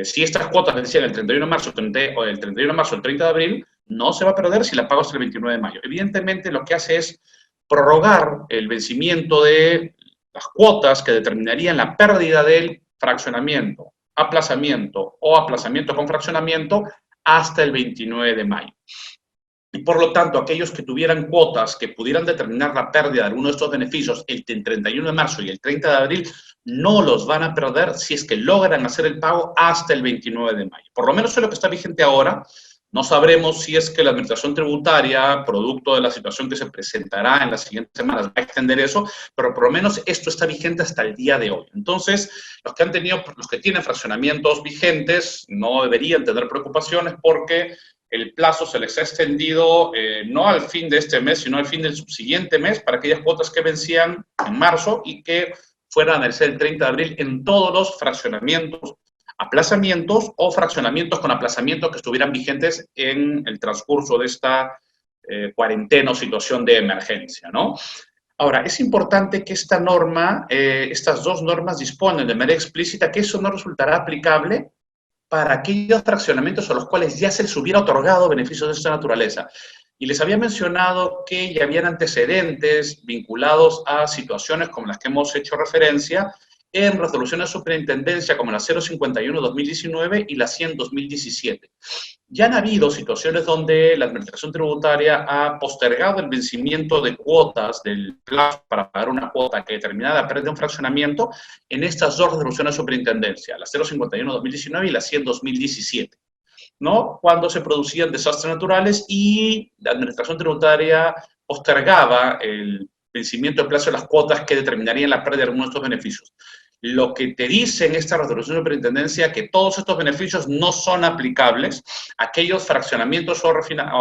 Speaker 1: si estas cuotas vencían el 31 de marzo o el 31 de marzo o el 30 de abril, no se va a perder si la pago hasta el 29 de mayo. Evidentemente, lo que hace es prorrogar el vencimiento de las cuotas que determinarían la pérdida del fraccionamiento, aplazamiento o aplazamiento con fraccionamiento hasta el 29 de mayo. Y por lo tanto, aquellos que tuvieran cuotas que pudieran determinar la pérdida de alguno de estos beneficios el 31 de marzo y el 30 de abril, no los van a perder si es que logran hacer el pago hasta el 29 de mayo. Por lo menos es lo que está vigente ahora. No sabremos si es que la Administración Tributaria, producto de la situación que se presentará en las siguientes semanas, va a extender eso, pero por lo menos esto está vigente hasta el día de hoy. Entonces, los que tienen fraccionamientos vigentes no deberían tener preocupaciones porque el plazo se les ha extendido no al fin de este mes, sino al fin del subsiguiente mes para aquellas cuotas que vencían en marzo y que fueran a vencer el 30 de abril en todos los fraccionamientos, aplazamientos o fraccionamientos con aplazamientos que estuvieran vigentes en el transcurso de esta cuarentena o situación de emergencia, ¿no? Ahora, es importante que esta norma, estas dos normas disponen de manera explícita que eso no resultará aplicable para aquellos fraccionamientos a los cuales ya se les hubiera otorgado beneficios de esta naturaleza. Y les había mencionado que ya habían antecedentes vinculados a situaciones como las que hemos hecho referencia en resoluciones de superintendencia como la 051-2019 y la 100-2017. Ya han habido situaciones donde la Administración Tributaria ha postergado el vencimiento de cuotas del plazo para pagar una cuota que determinada prende un fraccionamiento en estas dos resoluciones de superintendencia, la 051-2019 y la 100-2017, ¿no? Cuando se producían desastres naturales y la Administración Tributaria postergaba el vencimiento de plazo de las cuotas que determinarían la pérdida de algunos de estos beneficios. Lo que te dice en esta resolución de superintendencia que todos estos beneficios no son aplicables a aquellos fraccionamientos o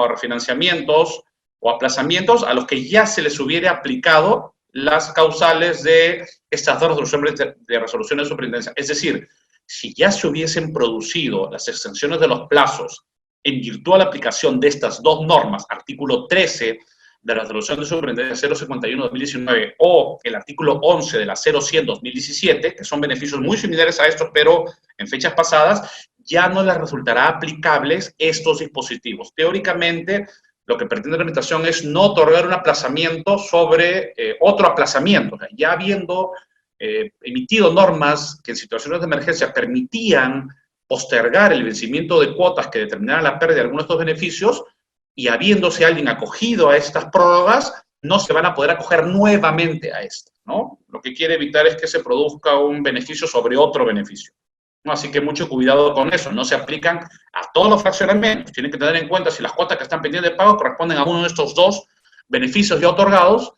Speaker 1: refinanciamientos o aplazamientos a los que ya se les hubiera aplicado las causales de estas dos resoluciones de superintendencia. Es decir, si ya se hubiesen producido las extensiones de los plazos en virtud de la aplicación de estas dos normas, artículo 13 de la resolución de superintendencia 051-2019 o el artículo 11 de la 0100-2017, que son beneficios muy similares a estos, pero en fechas pasadas, ya no les resultará aplicables estos dispositivos. Teóricamente, lo que pretende la Administración es no otorgar un aplazamiento sobre otro aplazamiento. O sea, ya habiendo emitido normas que en situaciones de emergencia permitían postergar el vencimiento de cuotas que determinaran la pérdida de algunos de estos beneficios, y habiéndose alguien acogido a estas prórrogas, no se van a poder acoger nuevamente a estas, ¿no? Lo que quiere evitar es que se produzca un beneficio sobre otro beneficio, ¿no? Así que mucho cuidado con eso, no se aplican a todos los fraccionamientos, tienen que tener en cuenta si las cuotas que están pendientes de pago corresponden a uno de estos dos beneficios ya otorgados,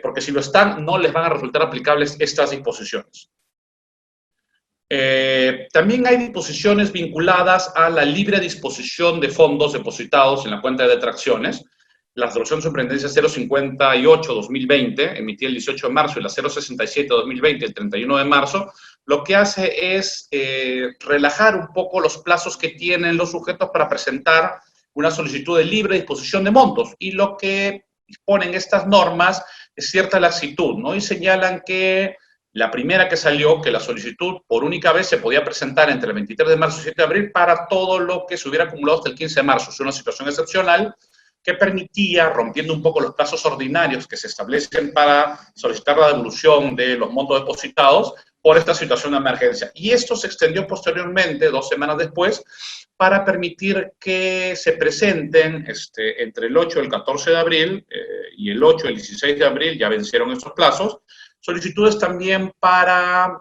Speaker 1: porque si lo están, no les van a resultar aplicables estas disposiciones. También hay disposiciones vinculadas a la libre disposición de fondos depositados en la cuenta de detracciones. La resolución de superintendencia 058-2020, emitida el 18 de marzo, y la 067-2020, el 31 de marzo, lo que hace es relajar un poco los plazos que tienen los sujetos para presentar una solicitud de libre disposición de montos. Y lo que disponen estas normas es cierta laxitud, ¿no? Y señalan que la primera que salió, que la solicitud por única vez se podía presentar entre el 23 de marzo y 7 de abril para todo lo que se hubiera acumulado hasta el 15 de marzo. Es una situación excepcional que permitía, rompiendo un poco los plazos ordinarios que se establecen para solicitar la devolución de los montos depositados por esta situación de emergencia. Y esto se extendió posteriormente, 2 semanas después, para permitir que se presenten entre el 8 y el 14 de abril y el 8 y el 16 de abril, ya vencieron estos plazos, solicitudes también para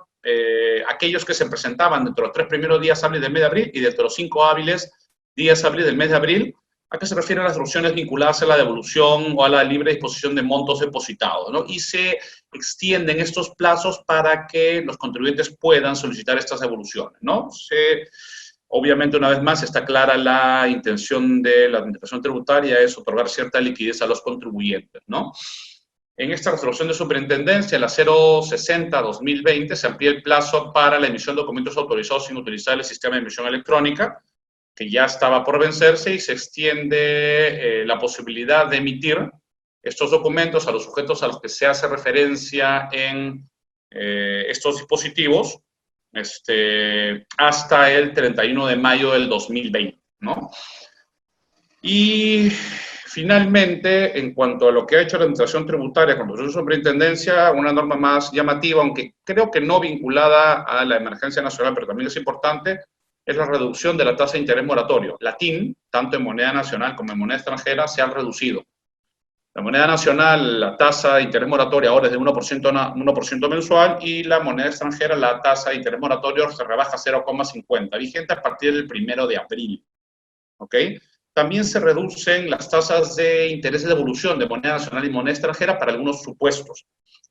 Speaker 1: aquellos que se presentaban dentro de los 3 primeros días hábiles del mes de abril y dentro de los 5 hábiles días hábiles del mes de abril, a qué se refieren las resoluciones vinculadas a la devolución o a la libre disposición de montos depositados, ¿no? Y se extienden estos plazos para que los contribuyentes puedan solicitar estas devoluciones, ¿no? Obviamente, una vez más, está clara la intención de la Administración Tributaria, es otorgar cierta liquidez a los contribuyentes, ¿no? En esta resolución de superintendencia, la 060-2020, se amplía el plazo para la emisión de documentos autorizados sin utilizar el sistema de emisión electrónica, que ya estaba por vencerse, y se extiende la posibilidad de emitir estos documentos a los sujetos a los que se hace referencia en estos dispositivos hasta el 31 de mayo del 2020, ¿no? Y finalmente, en cuanto a lo que ha hecho la Administración Tributaria con resolución de superintendencia, una norma más llamativa, aunque creo que no vinculada a la emergencia nacional, pero también es importante, es la reducción de la tasa de interés moratorio. La TIM, tanto en moneda nacional como en moneda extranjera, se han reducido. La moneda nacional, la tasa de interés moratorio ahora es de 1% mensual, y la moneda extranjera, la tasa de interés moratorio se rebaja a 0,50, vigente a partir del 1 de abril. ¿Ok? También se reducen las tasas de interés de devolución de moneda nacional y moneda extranjera para algunos supuestos.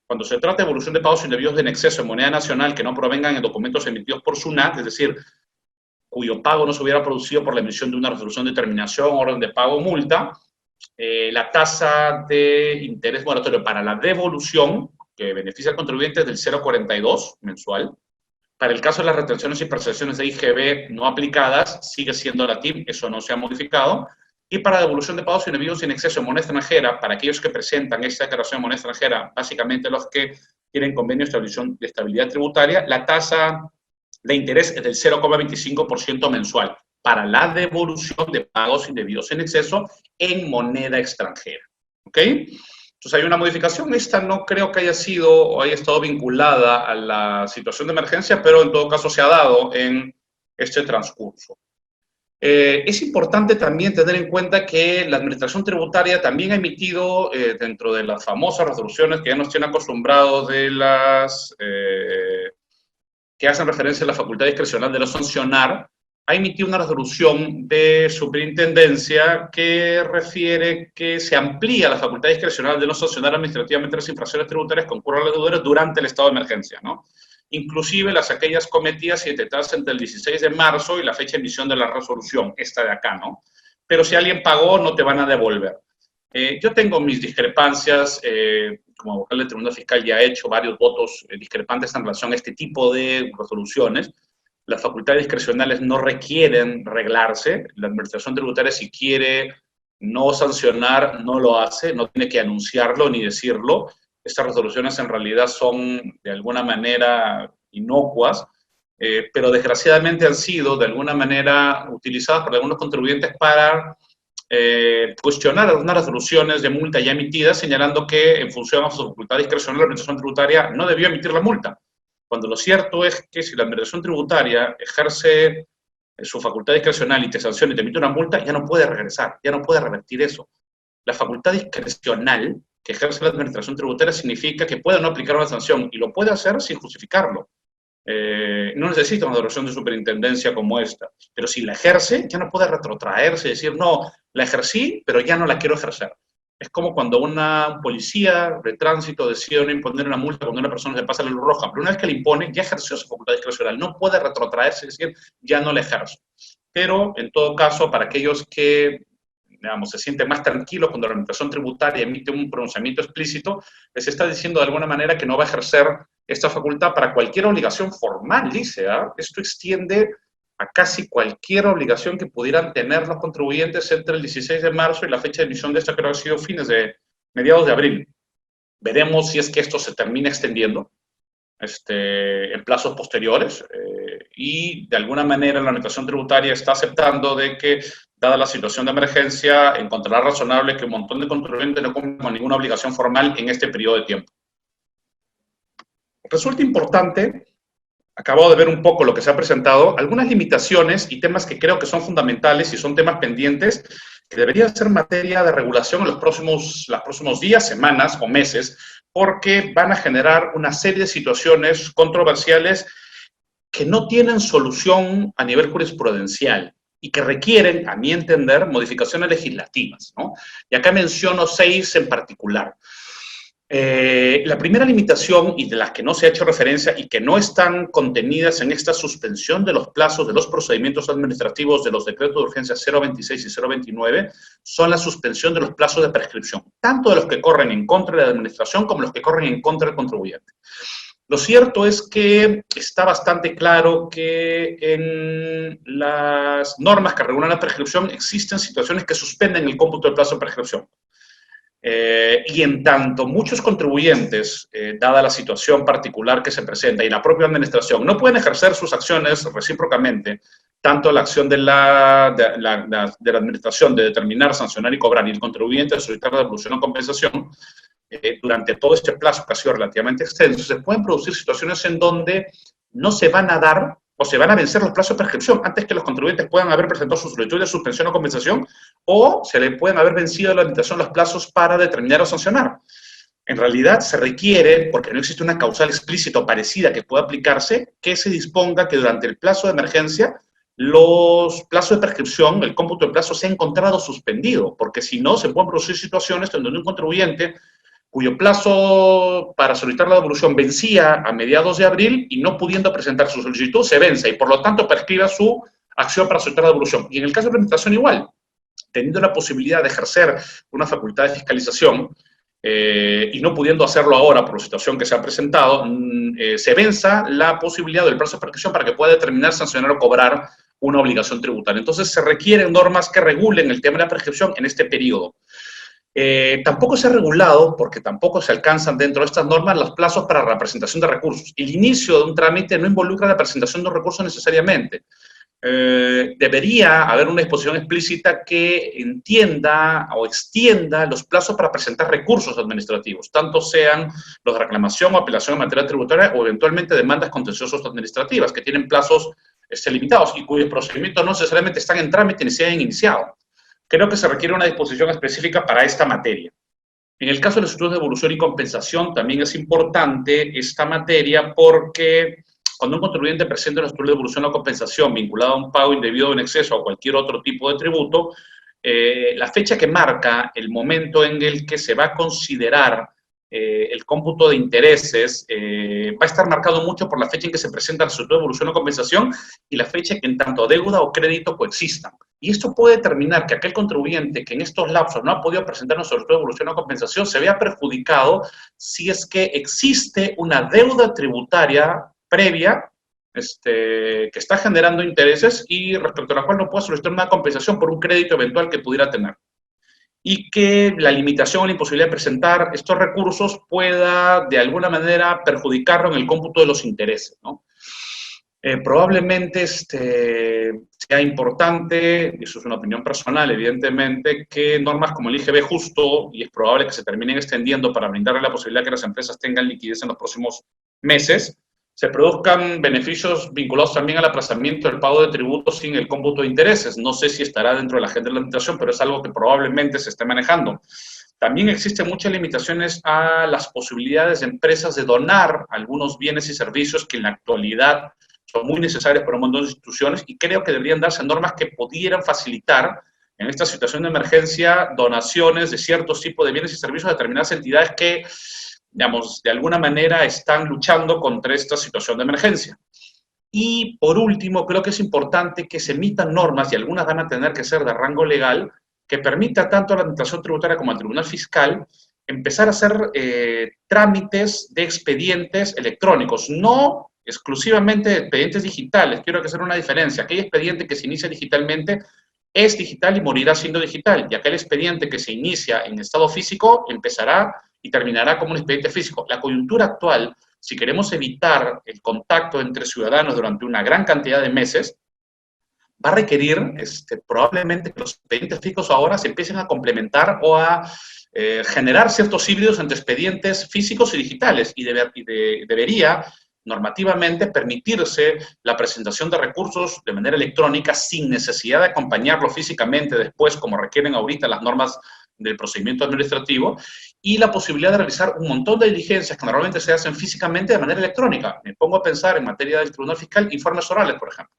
Speaker 1: Cuando se trata de devolución de pagos indebidos en exceso en moneda nacional que no provengan en documentos emitidos por SUNAT, es decir, cuyo pago no se hubiera producido por la emisión de una resolución de terminación, orden de pago o multa, la tasa de interés moratorio para la devolución, que beneficia al contribuyente, es del 0,42 mensual. Para el caso de las retenciones y percepciones de IGB no aplicadas, sigue siendo la TIM, eso no se ha modificado. Y para devolución de pagos indebidos y en exceso de moneda extranjera, para aquellos que presentan esta declaración de moneda extranjera, básicamente los que tienen convenio de estabilidad tributaria, la tasa de interés es del 0,25% mensual para la devolución de pagos indebidos en exceso en moneda extranjera. ¿Ok? Entonces hay una modificación. Esta no creo que haya sido o haya estado vinculada a la situación de emergencia, pero en todo caso se ha dado en este transcurso. Es importante también tener en cuenta que la Administración Tributaria también ha emitido, dentro de las famosas resoluciones que ya nos tienen acostumbrados de las que hacen referencia a la facultad discrecional de no sancionar, ha emitido una resolución de superintendencia que refiere que se amplía la facultad discrecional de no sancionar administrativamente las infracciones tributarias que ocurran a los deudores durante el estado de emergencia, ¿no? Inclusive aquellas cometidas y detectadas entre el 16 de marzo y la fecha de emisión de la resolución, esta de acá, ¿no? Pero si alguien pagó, no te van a devolver. Yo tengo mis discrepancias, como vocal del Tribunal Fiscal ya he hecho varios votos discrepantes en relación a este tipo de resoluciones. Las facultades discrecionales no requieren reglarse. La Administración Tributaria, si quiere no sancionar, no lo hace, no tiene que anunciarlo ni decirlo. Estas resoluciones en realidad son de alguna manera inocuas, pero desgraciadamente han sido de alguna manera utilizadas por algunos contribuyentes para cuestionar algunas resoluciones de multa ya emitidas, señalando que en función a su facultad discrecional la Administración Tributaria no debió emitir la multa. Cuando lo cierto es que si la Administración Tributaria ejerce su facultad discrecional y te sanciona y te emite una multa, ya no puede regresar, ya no puede revertir eso. La facultad discrecional que ejerce la Administración Tributaria significa que puede no aplicar una sanción y lo puede hacer sin justificarlo. No necesita una declaración de superintendencia como esta, pero si la ejerce, ya no puede retrotraerse y decir, no, la ejercí, pero ya no la quiero ejercer. Es como cuando un policía de tránsito decide no imponer una multa cuando una persona se pasa la luz roja, pero una vez que le impone, ya ejerció su facultad discrecional, no puede retrotraerse y decir, ya no la ejerzo. Pero, en todo caso, para aquellos que, digamos, se sienten más tranquilos cuando la Administración Tributaria emite un pronunciamiento explícito, les está diciendo de alguna manera que no va a ejercer esta facultad para cualquier obligación formal, dice, ¿eh? Esto extiende a casi cualquier obligación que pudieran tener los contribuyentes entre el 16 de marzo y la fecha de emisión de esta, creo que ha sido mediados de abril. Veremos si es que esto se termina extendiendo en plazos posteriores y de alguna manera la Administración Tributaria está aceptando de que, dada la situación de emergencia, encontrará razonable que un montón de contribuyentes no cumplan con ninguna obligación formal en este periodo de tiempo. Resulta importante, acabo de ver un poco lo que se ha presentado, algunas limitaciones y temas que creo que son fundamentales y son temas pendientes que deberían ser materia de regulación en los próximos días, semanas o meses, porque van a generar una serie de situaciones controversiales que no tienen solución a nivel jurisprudencial y que requieren, a mi entender, modificaciones legislativas, ¿no? Y acá menciono 6 en particular. La primera limitación, y de las que no se ha hecho referencia y que no están contenidas en esta suspensión de los plazos de los procedimientos administrativos de los decretos de urgencia 026 y 029, son la suspensión de los plazos de prescripción, tanto de los que corren en contra de la administración como los que corren en contra del contribuyente. Lo cierto es que está bastante claro que en las normas que regulan la prescripción existen situaciones que suspenden el cómputo del plazo de prescripción. Y en tanto muchos contribuyentes, dada la situación particular que se presenta y la propia administración, no pueden ejercer sus acciones recíprocamente, tanto la acción de la administración de determinar, sancionar y cobrar, y el contribuyente de solicitar la devolución o compensación, durante todo este plazo que ha sido relativamente extenso, se pueden producir situaciones en donde no se van a dar o se van a vencer los plazos de prescripción antes que los contribuyentes puedan haber presentado su solicitud de suspensión o compensación, o se le pueden haber vencido a la administración los plazos para determinar o sancionar. En realidad se requiere, porque no existe una causal explícita o parecida que pueda aplicarse, que se disponga que durante el plazo de emergencia los plazos de prescripción, el cómputo de plazo, se ha encontrado suspendido, porque si no, se pueden producir situaciones donde un contribuyente cuyo plazo para solicitar la devolución vencía a mediados de abril y no pudiendo presentar su solicitud, se vence y por lo tanto prescriba su acción para solicitar la devolución. Y en el caso de la administración igual, teniendo la posibilidad de ejercer una facultad de fiscalización y no pudiendo hacerlo ahora por la situación que se ha presentado, se venza la posibilidad del plazo de prescripción para que pueda determinar, sancionar o cobrar una obligación tributaria. Entonces se requieren normas que regulen el tema de la prescripción en este periodo. Tampoco se ha regulado, porque tampoco se alcanzan dentro de estas normas, los plazos para la presentación de recursos. El inicio de un trámite no involucra la presentación de un recurso necesariamente. Debería haber una disposición explícita que entienda o extienda los plazos para presentar recursos administrativos, tanto sean los de reclamación o apelación en materia tributaria o eventualmente demandas contenciosas administrativas, que tienen plazos limitados y cuyos procedimientos no necesariamente están en trámite ni se han iniciado. Creo que se requiere una disposición específica para esta materia. En el caso de los estudios de evolución y compensación, también es importante esta materia porque cuando un contribuyente presenta un estudio de evolución o compensación vinculado a un pago indebido en exceso o cualquier otro tipo de tributo, la fecha que marca el momento en el que se va a considerar el cómputo de intereses va a estar marcado mucho por la fecha en que se presenta el estudio de evolución o compensación y la fecha en que tanto deuda o crédito coexistan. Y esto puede determinar que aquel contribuyente que en estos lapsos no ha podido presentar un estudio de evolución o compensación se vea perjudicado si es que existe una deuda tributaria previa que está generando intereses y respecto a la cual no puede solicitar una compensación por un crédito eventual que pudiera tener. Y que la limitación o la imposibilidad de presentar estos recursos pueda de alguna manera perjudicarlo en el cómputo de los intereses, ¿no? Probablemente sea importante, y eso es una opinión personal, evidentemente, que normas como el IGB justo, y es probable que se terminen extendiendo para brindarle la posibilidad que las empresas tengan liquidez en los próximos meses, se produzcan beneficios vinculados también al aplazamiento del pago de tributos sin el cómputo de intereses. No sé si estará dentro de la agenda de la administración, pero es algo que probablemente se esté manejando. También existen muchas limitaciones a las posibilidades de empresas de donar algunos bienes y servicios que en la actualidad son muy necesarios para un montón de instituciones y creo que deberían darse normas que pudieran facilitar en esta situación de emergencia donaciones de ciertos tipos de bienes y servicios a determinadas entidades que, digamos, de alguna manera están luchando contra esta situación de emergencia. Y por último, creo que es importante que se emitan normas, y algunas van a tener que ser de rango legal, que permita tanto a la Administración Tributaria como al Tribunal Fiscal empezar a hacer trámites de expedientes electrónicos, no exclusivamente de expedientes digitales. Quiero hacer una diferencia. Aquel expediente que se inicia digitalmente es digital y morirá siendo digital, y aquel expediente que se inicia en estado físico empezará y terminará como un expediente físico. La coyuntura actual, si queremos evitar el contacto entre ciudadanos durante una gran cantidad de meses, va a requerir probablemente que los expedientes físicos ahora se empiecen a complementar o a generar ciertos híbridos entre expedientes físicos y digitales, y debería normativamente permitirse la presentación de recursos de manera electrónica sin necesidad de acompañarlo físicamente después, como requieren ahorita las normas del procedimiento administrativo, y la posibilidad de realizar un montón de diligencias que normalmente se hacen físicamente de manera electrónica. Me pongo a pensar en materia del Tribunal Fiscal, informes orales, por ejemplo.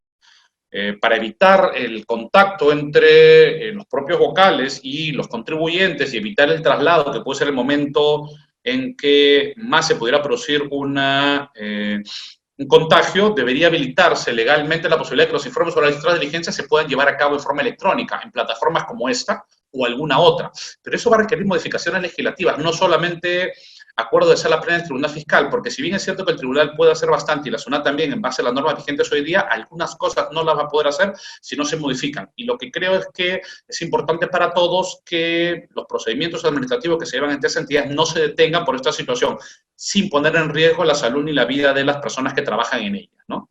Speaker 1: Para evitar el contacto entre los propios vocales y los contribuyentes y evitar el traslado, que puede ser el momento en que más se pudiera producir un contagio, debería habilitarse legalmente la posibilidad de que los informes orales y otras diligencias se puedan llevar a cabo en forma electrónica, en plataformas como esta o alguna otra. Pero eso va a requerir modificaciones legislativas, no solamente acuerdo de sala plena del Tribunal Fiscal, porque si bien es cierto que el Tribunal puede hacer bastante y la SUNAT también en base a las normas vigentes hoy día, algunas cosas no las va a poder hacer si no se modifican. Y lo que creo es que es importante para todos que los procedimientos administrativos que se llevan entre esas entidades no se detengan por esta situación, sin poner en riesgo la salud ni la vida de las personas que trabajan en ellas, ¿no?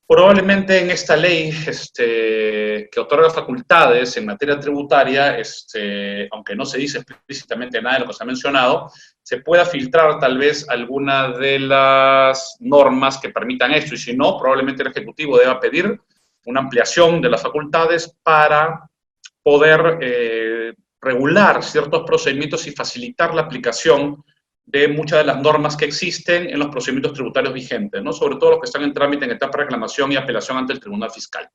Speaker 1: Probablemente en esta ley que otorga facultades en materia tributaria, aunque no se dice explícitamente nada de lo que se ha mencionado, se pueda filtrar tal vez alguna de las normas que permitan esto, y si no, probablemente el Ejecutivo deba pedir una ampliación de las facultades para poder regular ciertos procedimientos y facilitar la aplicación de muchas de las normas que existen en los procedimientos tributarios vigentes, ¿no? Sobre todo los que están en trámite en etapa de reclamación y apelación ante el Tribunal Fiscal.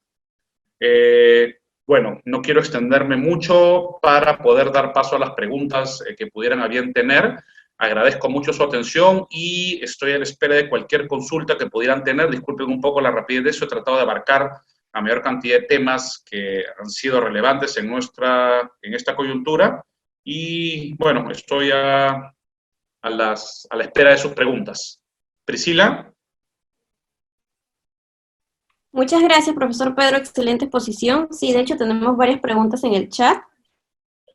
Speaker 1: Bueno, no quiero extenderme mucho para poder dar paso a las preguntas que pudieran a bien tener. Agradezco mucho su atención y estoy a la espera de cualquier consulta que pudieran tener. Disculpen un poco la rapidez de eso, he tratado de abarcar la mayor cantidad de temas que han sido relevantes en esta coyuntura. Y bueno, estoy a la espera de sus preguntas. Priscila.
Speaker 2: Muchas gracias, profesor Pedro. Excelente exposición. Sí, de hecho tenemos varias preguntas en el chat.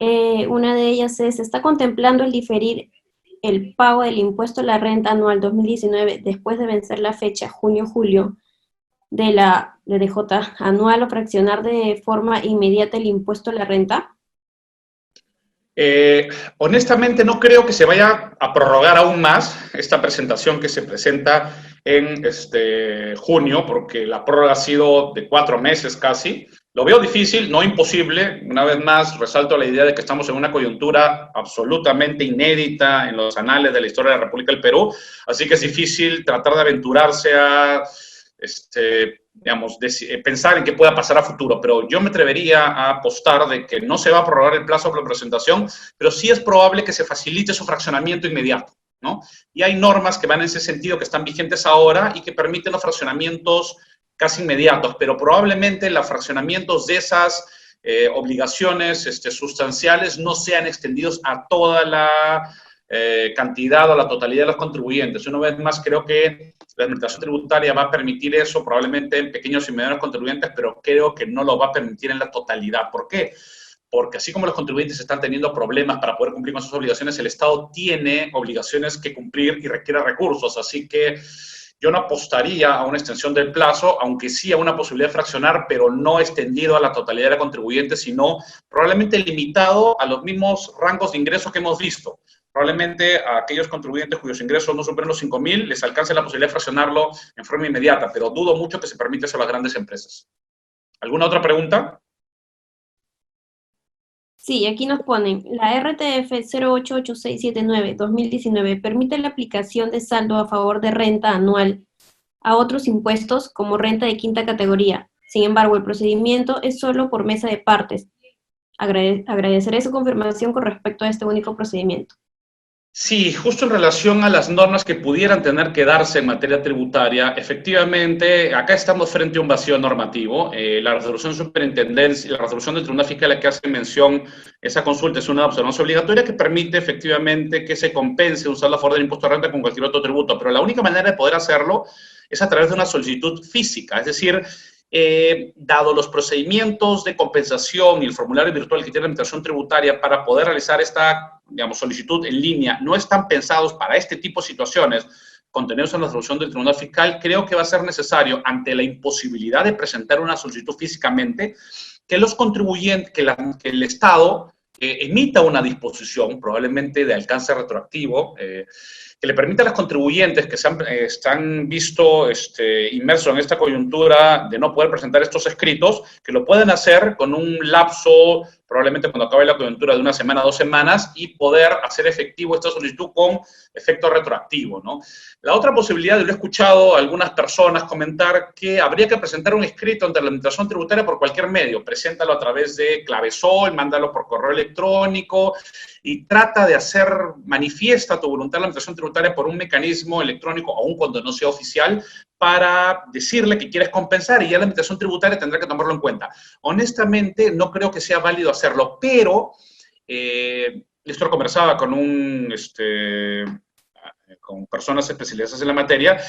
Speaker 2: Una de ellas es, ¿se está contemplando el diferir el pago del impuesto a la renta anual 2019 después de vencer la fecha junio-julio de la DDJ anual o fraccionar de forma inmediata el impuesto a la renta?
Speaker 1: Honestamente no creo que se vaya a prorrogar aún más esta presentación que se presenta en junio, porque la prórroga ha sido de 4 meses casi. Lo veo difícil, no imposible. Una vez más, resalto la idea de que estamos en una coyuntura absolutamente inédita en los anales de la historia de la República del Perú, así que es difícil tratar de aventurarse a digamos, pensar en qué pueda pasar a futuro, pero yo me atrevería a apostar de que no se va a prorrogar el plazo de la presentación, pero sí es probable que se facilite su fraccionamiento inmediato, ¿no? Y hay normas que van en ese sentido, que están vigentes ahora y que permiten los fraccionamientos casi inmediatos, pero probablemente los fraccionamientos de esas obligaciones sustanciales no sean extendidos a toda la cantidad o la totalidad de los contribuyentes. Una vez más, creo que la administración tributaria va a permitir eso probablemente en pequeños y medianos contribuyentes, pero creo que no lo va a permitir en la totalidad. ¿Por qué? Porque así como los contribuyentes están teniendo problemas para poder cumplir con sus obligaciones, el Estado tiene obligaciones que cumplir y requiere recursos. Así que yo no apostaría a una extensión del plazo, aunque sí a una posibilidad de fraccionar, pero no extendido a la totalidad de contribuyentes, sino probablemente limitado a los mismos rangos de ingresos que hemos visto. Probablemente a aquellos contribuyentes cuyos ingresos no superen los 5.000 les alcance la posibilidad de fraccionarlo en forma inmediata, pero dudo mucho que se permita eso a las grandes empresas. ¿Alguna otra pregunta?
Speaker 2: Sí, aquí nos ponen, la RTF 088679-2019 permite la aplicación de saldo a favor de renta anual a otros impuestos como renta de quinta categoría. Sin embargo, el procedimiento es solo por mesa de partes. Agradeceré su confirmación con respecto a este único procedimiento.
Speaker 1: Sí, justo en relación a las normas que pudieran tener que darse en materia tributaria, efectivamente, acá estamos frente a un vacío normativo. La resolución superintendencia, la resolución del Tribunal Fiscal a la que hace mención esa consulta es una observancia obligatoria que permite efectivamente que se compense un saldo a favor del impuesto a renta con cualquier otro tributo, pero la única manera de poder hacerlo es a través de una solicitud física, es decir, dado los procedimientos de compensación y el formulario virtual que tiene la Administración Tributaria para poder realizar esta, digamos, solicitud en línea, no están pensados para este tipo de situaciones contenidos en la resolución del Tribunal Fiscal, creo que va a ser necesario, ante la imposibilidad de presentar una solicitud físicamente, que los contribuyentes, que el Estado emita una disposición, probablemente de alcance retroactivo, que le permita a los contribuyentes que están visto inmersos en esta coyuntura de no poder presentar estos escritos, que lo pueden hacer con un lapso, probablemente cuando acabe la coyuntura, de 1 semana, 2 semanas, y poder hacer efectivo esta solicitud con efecto retroactivo, ¿no? La otra posibilidad, yo he escuchado a algunas personas comentar que habría que presentar un escrito ante la Administración Tributaria por cualquier medio. Preséntalo a través de Clavesol, mándalo por correo electrónico y trata de hacer manifiesta tu voluntad a la Administración Tributaria por un mecanismo electrónico, aun cuando no sea oficial, para decirle que quieres compensar y ya la Administración Tributaria tendrá que tomarlo en cuenta. Honestamente, no creo que sea válido hacerlo, pero esto lo conversaba con con personas especializadas en la materia.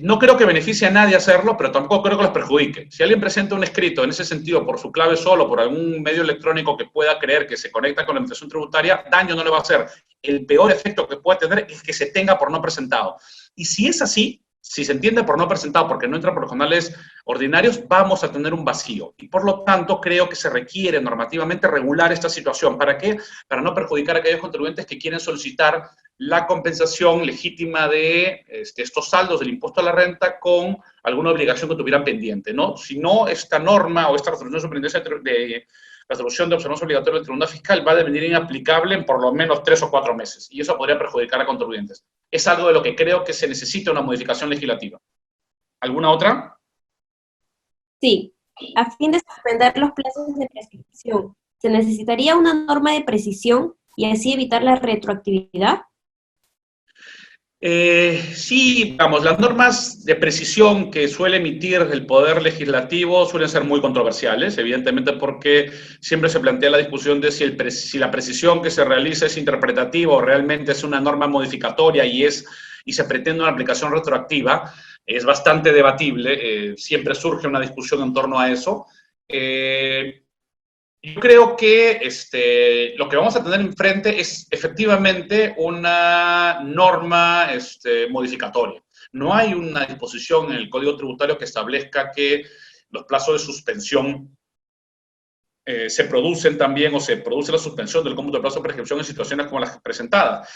Speaker 1: No creo que beneficie a nadie hacerlo, pero tampoco creo que los perjudique. Si alguien presenta un escrito en ese sentido por su clave solo, por algún medio electrónico que pueda creer que se conecta con la Administración Tributaria, daño no le va a hacer. El peor efecto que puede tener es que se tenga por no presentado. Y si es así, si se entiende por no presentado porque no entra por los canales ordinarios, vamos a tener un vacío. Y por lo tanto, creo que se requiere normativamente regular esta situación. ¿Para qué? Para no perjudicar a aquellos contribuyentes que quieren solicitar la compensación legítima de estos saldos del impuesto a la renta con alguna obligación que tuvieran pendiente, ¿no? Si no, esta norma o esta resolución de la resolución de observancia obligatoria del Tribunal Fiscal va a devenir inaplicable en por lo menos 3 o 4 meses, y eso podría perjudicar a contribuyentes. Es algo de lo que creo que se necesita una modificación legislativa. ¿Alguna otra?
Speaker 2: Sí, a fin de suspender los plazos de prescripción, ¿se necesitaría una norma de precisión y así evitar la retroactividad?
Speaker 1: Sí, vamos, las normas de precisión que suele emitir el Poder Legislativo suelen ser muy controversiales, evidentemente porque siempre se plantea la discusión de si la precisión que se realiza es interpretativa o realmente es una norma modificatoria y se pretende una aplicación retroactiva. es bastante debatible, siempre surge una discusión en torno a eso. Yo creo que lo que vamos a tener enfrente es efectivamente una norma modificatoria. No hay una disposición en el Código Tributario que establezca que los plazos de suspensión se producen también, o se produce la suspensión del cómputo de plazo de prescripción en situaciones como las presentadas.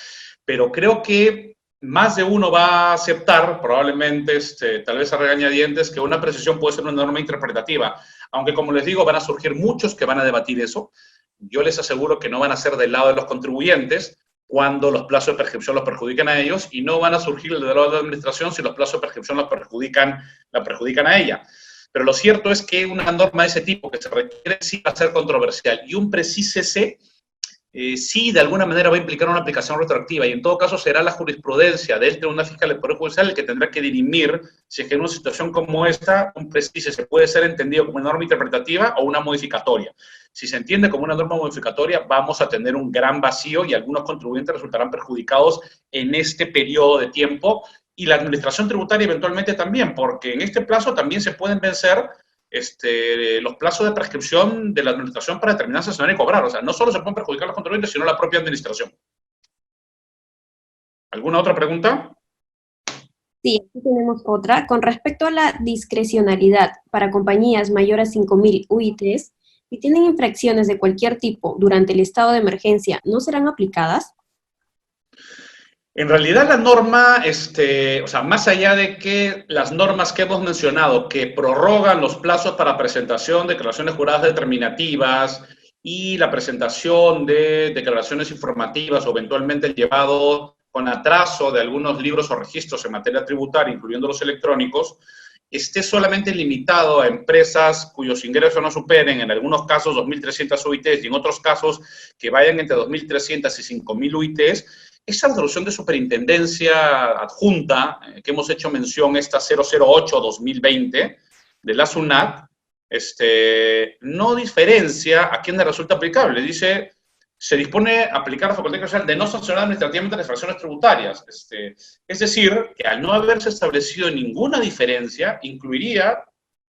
Speaker 1: Pero creo que más de uno va a aceptar, probablemente, tal vez a regañadientes, que una precisión puede ser una norma interpretativa. Aunque, como les digo, van a surgir muchos que van a debatir eso. Yo les aseguro que no van a ser del lado de los contribuyentes cuando los plazos de prescripción los perjudican a ellos, y no van a surgir del lado de la administración si los plazos de prescripción la perjudican a ella. Pero lo cierto es que una norma de ese tipo que se requiere sí va a ser controversial, y un precísese sí de alguna manera va a implicar una aplicación retroactiva, y en todo caso será la jurisprudencia del Tribunal Fiscal del Poder Judicial el que tendrá que dirimir si es que en una situación como esta un precísese puede ser entendido como una norma interpretativa o una modificatoria. Si se entiende como una norma modificatoria, vamos a tener un gran vacío y algunos contribuyentes resultarán perjudicados en este periodo de tiempo, y la administración tributaria eventualmente también, porque en este plazo también se pueden vencer los plazos de prescripción de la administración para determinar sancionar y cobrar. O sea, no solo se pueden perjudicar los contribuyentes, sino la propia administración. ¿Alguna otra pregunta?
Speaker 2: Sí, aquí tenemos otra. Con respecto a la discrecionalidad para compañías mayores a 5.000 UITs, si tienen infracciones de cualquier tipo durante el estado de emergencia, ¿no serán aplicadas?
Speaker 1: En realidad la norma, o sea, más allá de que las normas que hemos mencionado, que prorrogan los plazos para presentación de declaraciones juradas determinativas y la presentación de declaraciones informativas o eventualmente el llevado con atraso de algunos libros o registros en materia tributaria, incluyendo los electrónicos, esté solamente limitado a empresas cuyos ingresos no superen, en algunos casos, 2.300 UITs, y en otros casos que vayan entre 2.300 y 5.000 UITs, esa resolución de superintendencia adjunta, que hemos hecho mención, esta 008-2020 de la SUNAT, no diferencia a quién le resulta aplicable. Dice, se dispone a aplicar la facultad social de no sancionar administrativamente las infracciones tributarias. Es decir, que al no haberse establecido ninguna diferencia, incluiría,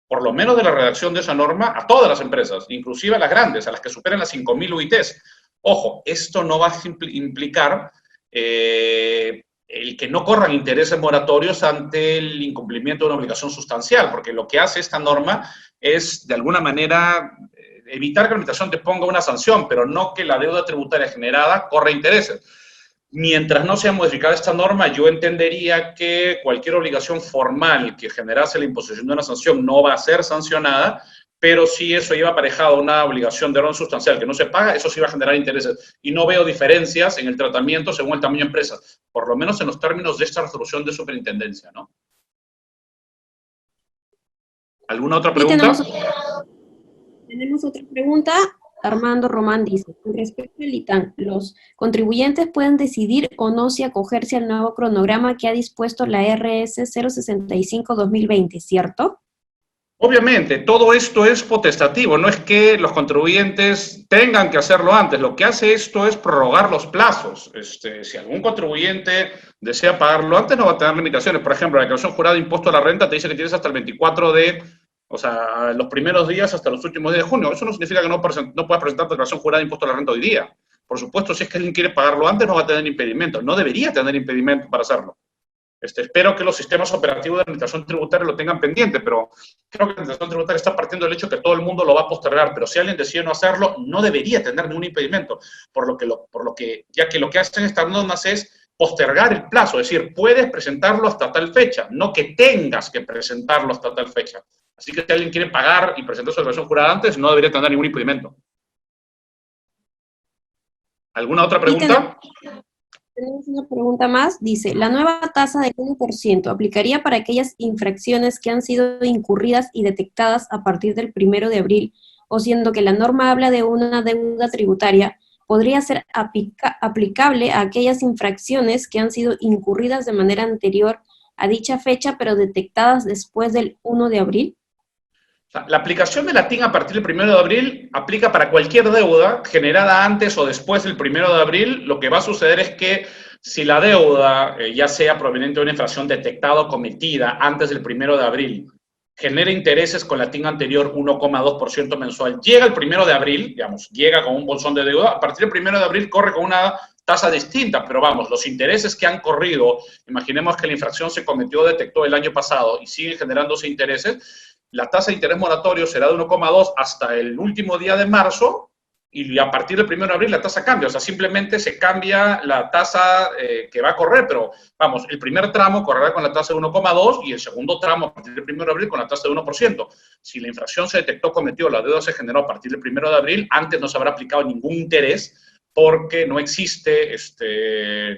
Speaker 1: por lo menos de la redacción de esa norma, a todas las empresas, inclusive a las grandes, a las que superen las 5.000 UITs. Ojo, esto no va a implicar el que no corran intereses moratorios ante el incumplimiento de una obligación sustancial, porque lo que hace esta norma es, de alguna manera, evitar que la administración te ponga una sanción, pero no que la deuda tributaria generada corra intereses. Mientras no sea modificada esta norma, yo entendería que cualquier obligación formal que generase la imposición de una sanción no va a ser sancionada, pero si eso lleva aparejado una obligación de orden sustancial que no se paga, eso sí va a generar intereses. Y no veo diferencias en el tratamiento según el tamaño de empresa, por lo menos en los términos de esta resolución de superintendencia, ¿no? ¿Alguna otra pregunta?
Speaker 2: Tenemos otra pregunta. Armando Román dice, con respecto al ITAN, los contribuyentes pueden decidir o no si acogerse al nuevo cronograma que ha dispuesto la RS 065-2020, ¿cierto?
Speaker 1: Obviamente, todo esto es potestativo, no es que los contribuyentes tengan que hacerlo antes. Lo que hace esto es prorrogar los plazos. Si algún contribuyente desea pagarlo antes, no va a tener limitaciones. Por ejemplo, la declaración jurada de impuesto a la renta te dice que tienes hasta el 24 o sea, los primeros días hasta los últimos días de junio. Eso no significa que no puedas presentar declaración jurada de impuesto a la renta hoy día. Por supuesto, si es que alguien quiere pagarlo antes, no va a tener impedimento. No debería tener impedimento para hacerlo. Espero que los sistemas operativos de administración tributaria lo tengan pendiente, pero creo que la administración tributaria está partiendo del hecho que todo el mundo lo va a postergar, pero si alguien decide no hacerlo, no debería tener ningún impedimento, ya que lo que hacen estas normas es postergar el plazo, es decir, puedes presentarlo hasta tal fecha, no que tengas que presentarlo hasta tal fecha. Así que si alguien quiere pagar y presentar su declaración jurada antes, no debería tener ningún impedimento. ¿Alguna otra pregunta?
Speaker 2: Tenemos una pregunta más. Dice, ¿la nueva tasa del 1% aplicaría para aquellas infracciones que han sido incurridas y detectadas a partir del 1 de abril, o siendo que la norma habla de una deuda tributaria, podría ser aplicable a aquellas infracciones que han sido incurridas de manera anterior a dicha fecha, pero detectadas después del 1 de abril?
Speaker 1: La aplicación de la TIN a partir del 1 de abril aplica para cualquier deuda generada antes o después del 1 de abril. Lo que va a suceder es que si la deuda, ya sea proveniente de una infracción detectada o cometida antes del 1 de abril, genera intereses con la TIN anterior 1,2% mensual, llega el 1 de abril, digamos, llega con un bolsón de deuda, a partir del 1 de abril corre con una tasa distinta, pero vamos, los intereses que han corrido, imaginemos que la infracción se cometió o detectó el año pasado y siguen generándose intereses, la tasa de interés moratorio será de 1,2 hasta el último día de marzo, y a partir del 1 de abril la tasa cambia, o sea, simplemente se cambia la tasa que va a correr, pero vamos, el primer tramo correrá con la tasa de 1,2 y el segundo tramo a partir del 1 de abril con la tasa de 1%. Si la infracción se detectó, cometió, la deuda se generó a partir del 1 de abril, antes no se habrá aplicado ningún interés porque no existe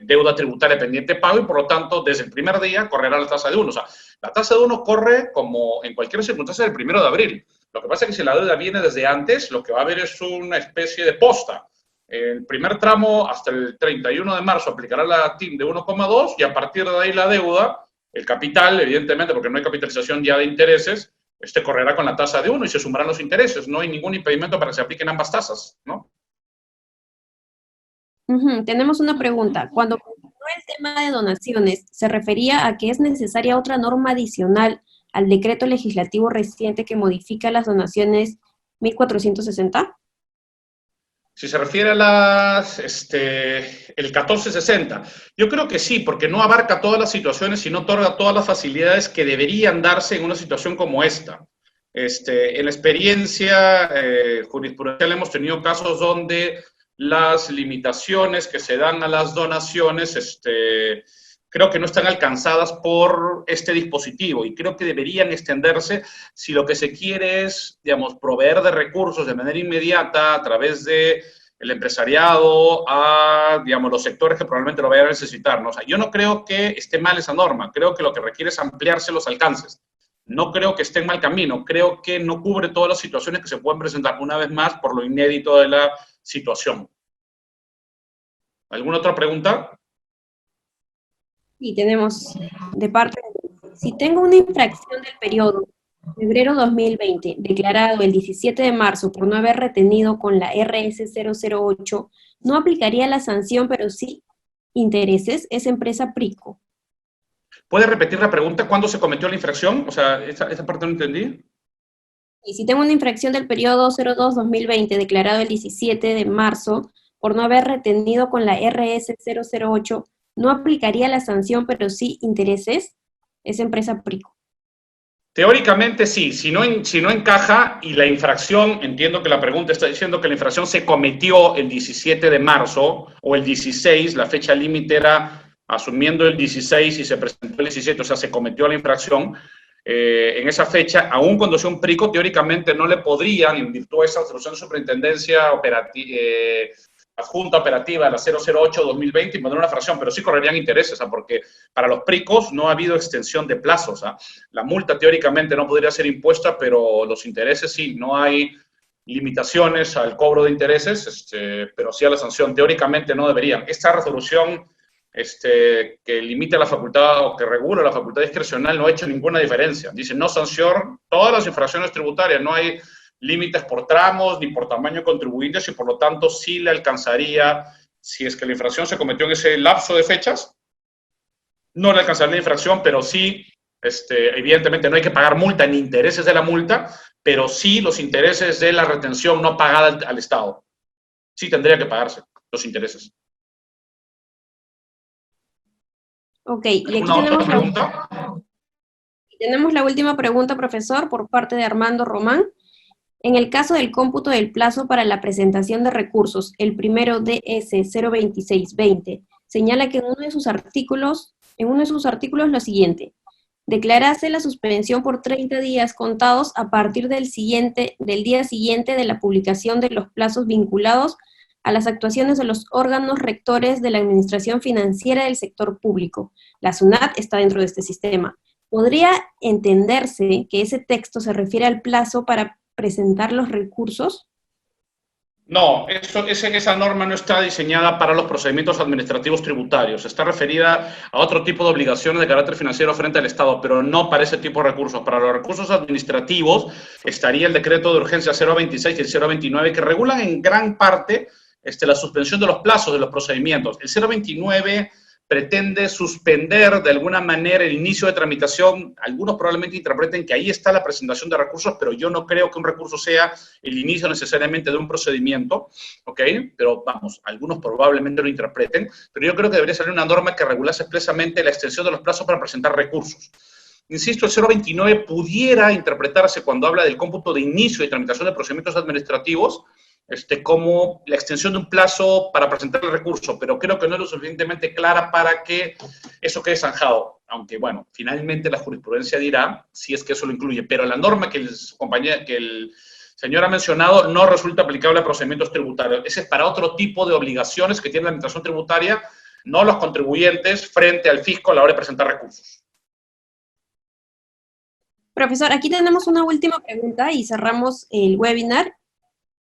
Speaker 1: deuda tributaria pendiente de pago y por lo tanto desde el primer día correrá la tasa de 1. O sea, la tasa de 1 corre como en cualquier circunstancia del 1 de abril. Lo que pasa es que si la deuda viene desde antes, lo que va a haber es una especie de posta. El primer tramo hasta el 31 de marzo aplicará la TIM de 1,2 y a partir de ahí la deuda, el capital, evidentemente, porque no hay capitalización ya de intereses, correrá con la tasa de 1 y se sumarán los intereses. No hay ningún impedimento para que se apliquen ambas tasas, ¿no?
Speaker 2: Tenemos una pregunta. Cuando mencionó el tema de donaciones, ¿se refería a que es necesaria otra norma adicional al decreto legislativo reciente que modifica las donaciones 1460?
Speaker 1: Si se refiere a el 1460, yo creo que sí, porque no abarca todas las situaciones y no otorga todas las facilidades que deberían darse en una situación como esta. En la experiencia jurisprudencial hemos tenido casos donde las limitaciones que se dan a las donaciones creo que no están alcanzadas por este dispositivo y creo que deberían extenderse si lo que se quiere es, digamos, proveer de recursos de manera inmediata a través de el empresariado a, digamos, los sectores que probablemente lo vayan a necesitar, ¿no? O sea, yo no creo que esté mal esa norma, creo que lo que requiere es ampliarse los alcances. No creo que esté en mal camino, creo que no cubre todas las situaciones que se pueden presentar, una vez más, por lo inédito de la situación. ¿Alguna otra pregunta?
Speaker 2: Y tenemos de parte, si tengo una infracción del periodo febrero 2020, declarado el 17 de marzo por no haber retenido con la RS 008, no aplicaría la sanción, pero sí intereses, es empresa PRICO.
Speaker 1: ¿Puede repetir la pregunta? ¿Cuándo se cometió la infracción? O sea, esa parte no entendí.
Speaker 2: Y si tengo una infracción del periodo 02-2020, declarado el 17 de marzo por no haber retenido con la RS 008, no aplicaría la sanción, pero sí intereses, es empresa PRICO.
Speaker 1: Teóricamente sí, si no encaja y la infracción, entiendo que la pregunta está diciendo que la infracción se cometió el 17 de marzo o el 16, la fecha límite era asumiendo el 16 y se presentó el 17, o sea, se cometió la infracción. En esa fecha, aún cuando sea un PRICO, teóricamente no le podrían, en virtud de esa resolución de superintendencia adjunta operativa de la 008-2020 y poner una fracción, pero sí correrían intereses, porque para los PRICOS no ha habido extensión de plazos. La multa teóricamente no podría ser impuesta, pero los intereses sí, no hay limitaciones al cobro de intereses, pero sí a la sanción. Teóricamente no deberían. Esta resolución que limita la facultad o que regula la facultad discrecional no ha hecho ninguna diferencia. Dice, no sanción todas las infracciones tributarias, no hay límites por tramos ni por tamaño de contribuyentes y por lo tanto sí le alcanzaría, si es que la infracción se cometió en ese lapso de fechas, no le alcanzaría la infracción, pero sí, evidentemente no hay que pagar multa ni intereses de la multa, pero sí los intereses de la retención no pagada al Estado. Sí tendría que pagarse los intereses.
Speaker 2: Ok, y aquí tenemos la última pregunta, profesor, por parte de Armando Román. En el caso del cómputo del plazo para la presentación de recursos, el primero DS 02620 señala que en uno de sus artículos lo siguiente: declarase la suspensión por 30 días contados a partir del día siguiente de la publicación de los plazos vinculados a las actuaciones de los órganos rectores de la Administración Financiera del Sector Público. La SUNAT está dentro de este sistema. ¿Podría entenderse que ese texto se refiere al plazo para presentar los recursos?
Speaker 1: No, esa norma no está diseñada para los procedimientos administrativos tributarios. Está referida a otro tipo de obligaciones de carácter financiero frente al Estado, pero no para ese tipo de recursos. Para los recursos administrativos estaría el decreto de urgencia 026 y el 029 que regulan en gran parte la suspensión de los plazos de los procedimientos. El 029 pretende suspender de alguna manera el inicio de tramitación. Algunos probablemente interpreten que ahí está la presentación de recursos, pero yo no creo que un recurso sea el inicio necesariamente de un procedimiento, ¿ok? Pero vamos, algunos probablemente lo interpreten, pero yo creo que debería ser una norma que regulase expresamente la extensión de los plazos para presentar recursos. Insisto, el 029 pudiera interpretarse cuando habla del cómputo de inicio y tramitación de procedimientos administrativos, como la extensión de un plazo para presentar el recurso, pero creo que no es lo suficientemente clara para que eso quede zanjado, aunque bueno, finalmente la jurisprudencia dirá si es que eso lo incluye, pero la norma que el señor ha mencionado no resulta aplicable a procedimientos tributarios. Ese es para otro tipo de obligaciones que tiene la administración tributaria, no los contribuyentes frente al fisco a la hora de presentar recursos.
Speaker 2: Profesor, aquí tenemos una última pregunta y cerramos el webinar.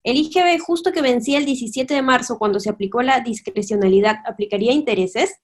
Speaker 2: ¿El IGB justo que vencía el 17 de marzo cuando se aplicó la discrecionalidad, aplicaría intereses?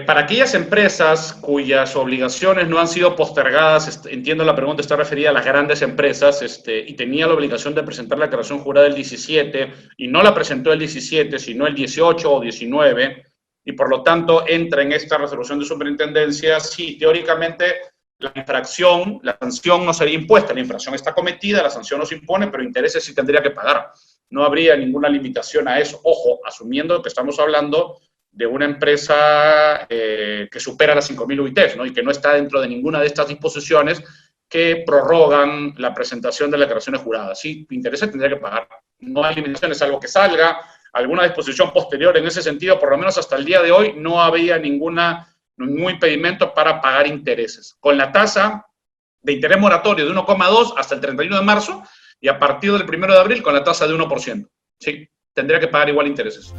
Speaker 1: Para aquellas empresas cuyas obligaciones no han sido postergadas, entiendo la pregunta está referida a las grandes empresas, y tenía la obligación de presentar la declaración jurada el 17 y no la presentó el 17, sino el 18 o 19, y por lo tanto entra en esta resolución de superintendencia, sí, teóricamente la infracción, la sanción no sería impuesta, la infracción está cometida, la sanción no se impone, pero intereses sí tendría que pagar. No habría ninguna limitación a eso. Ojo, asumiendo que estamos hablando de una empresa que supera las 5.000 UITs, ¿no? Y que no está dentro de ninguna de estas disposiciones que prorrogan la presentación de las declaraciones juradas. Sí, intereses tendría que pagar. No hay limitaciones, salvo que salga alguna disposición posterior en ese sentido, por lo menos hasta el día de hoy no había ningún impedimento para pagar intereses. Con la tasa de interés moratorio de 1,2 hasta el 31 de marzo y a partir del 1 de abril con la tasa de 1%. Sí, tendría que pagar igual intereses.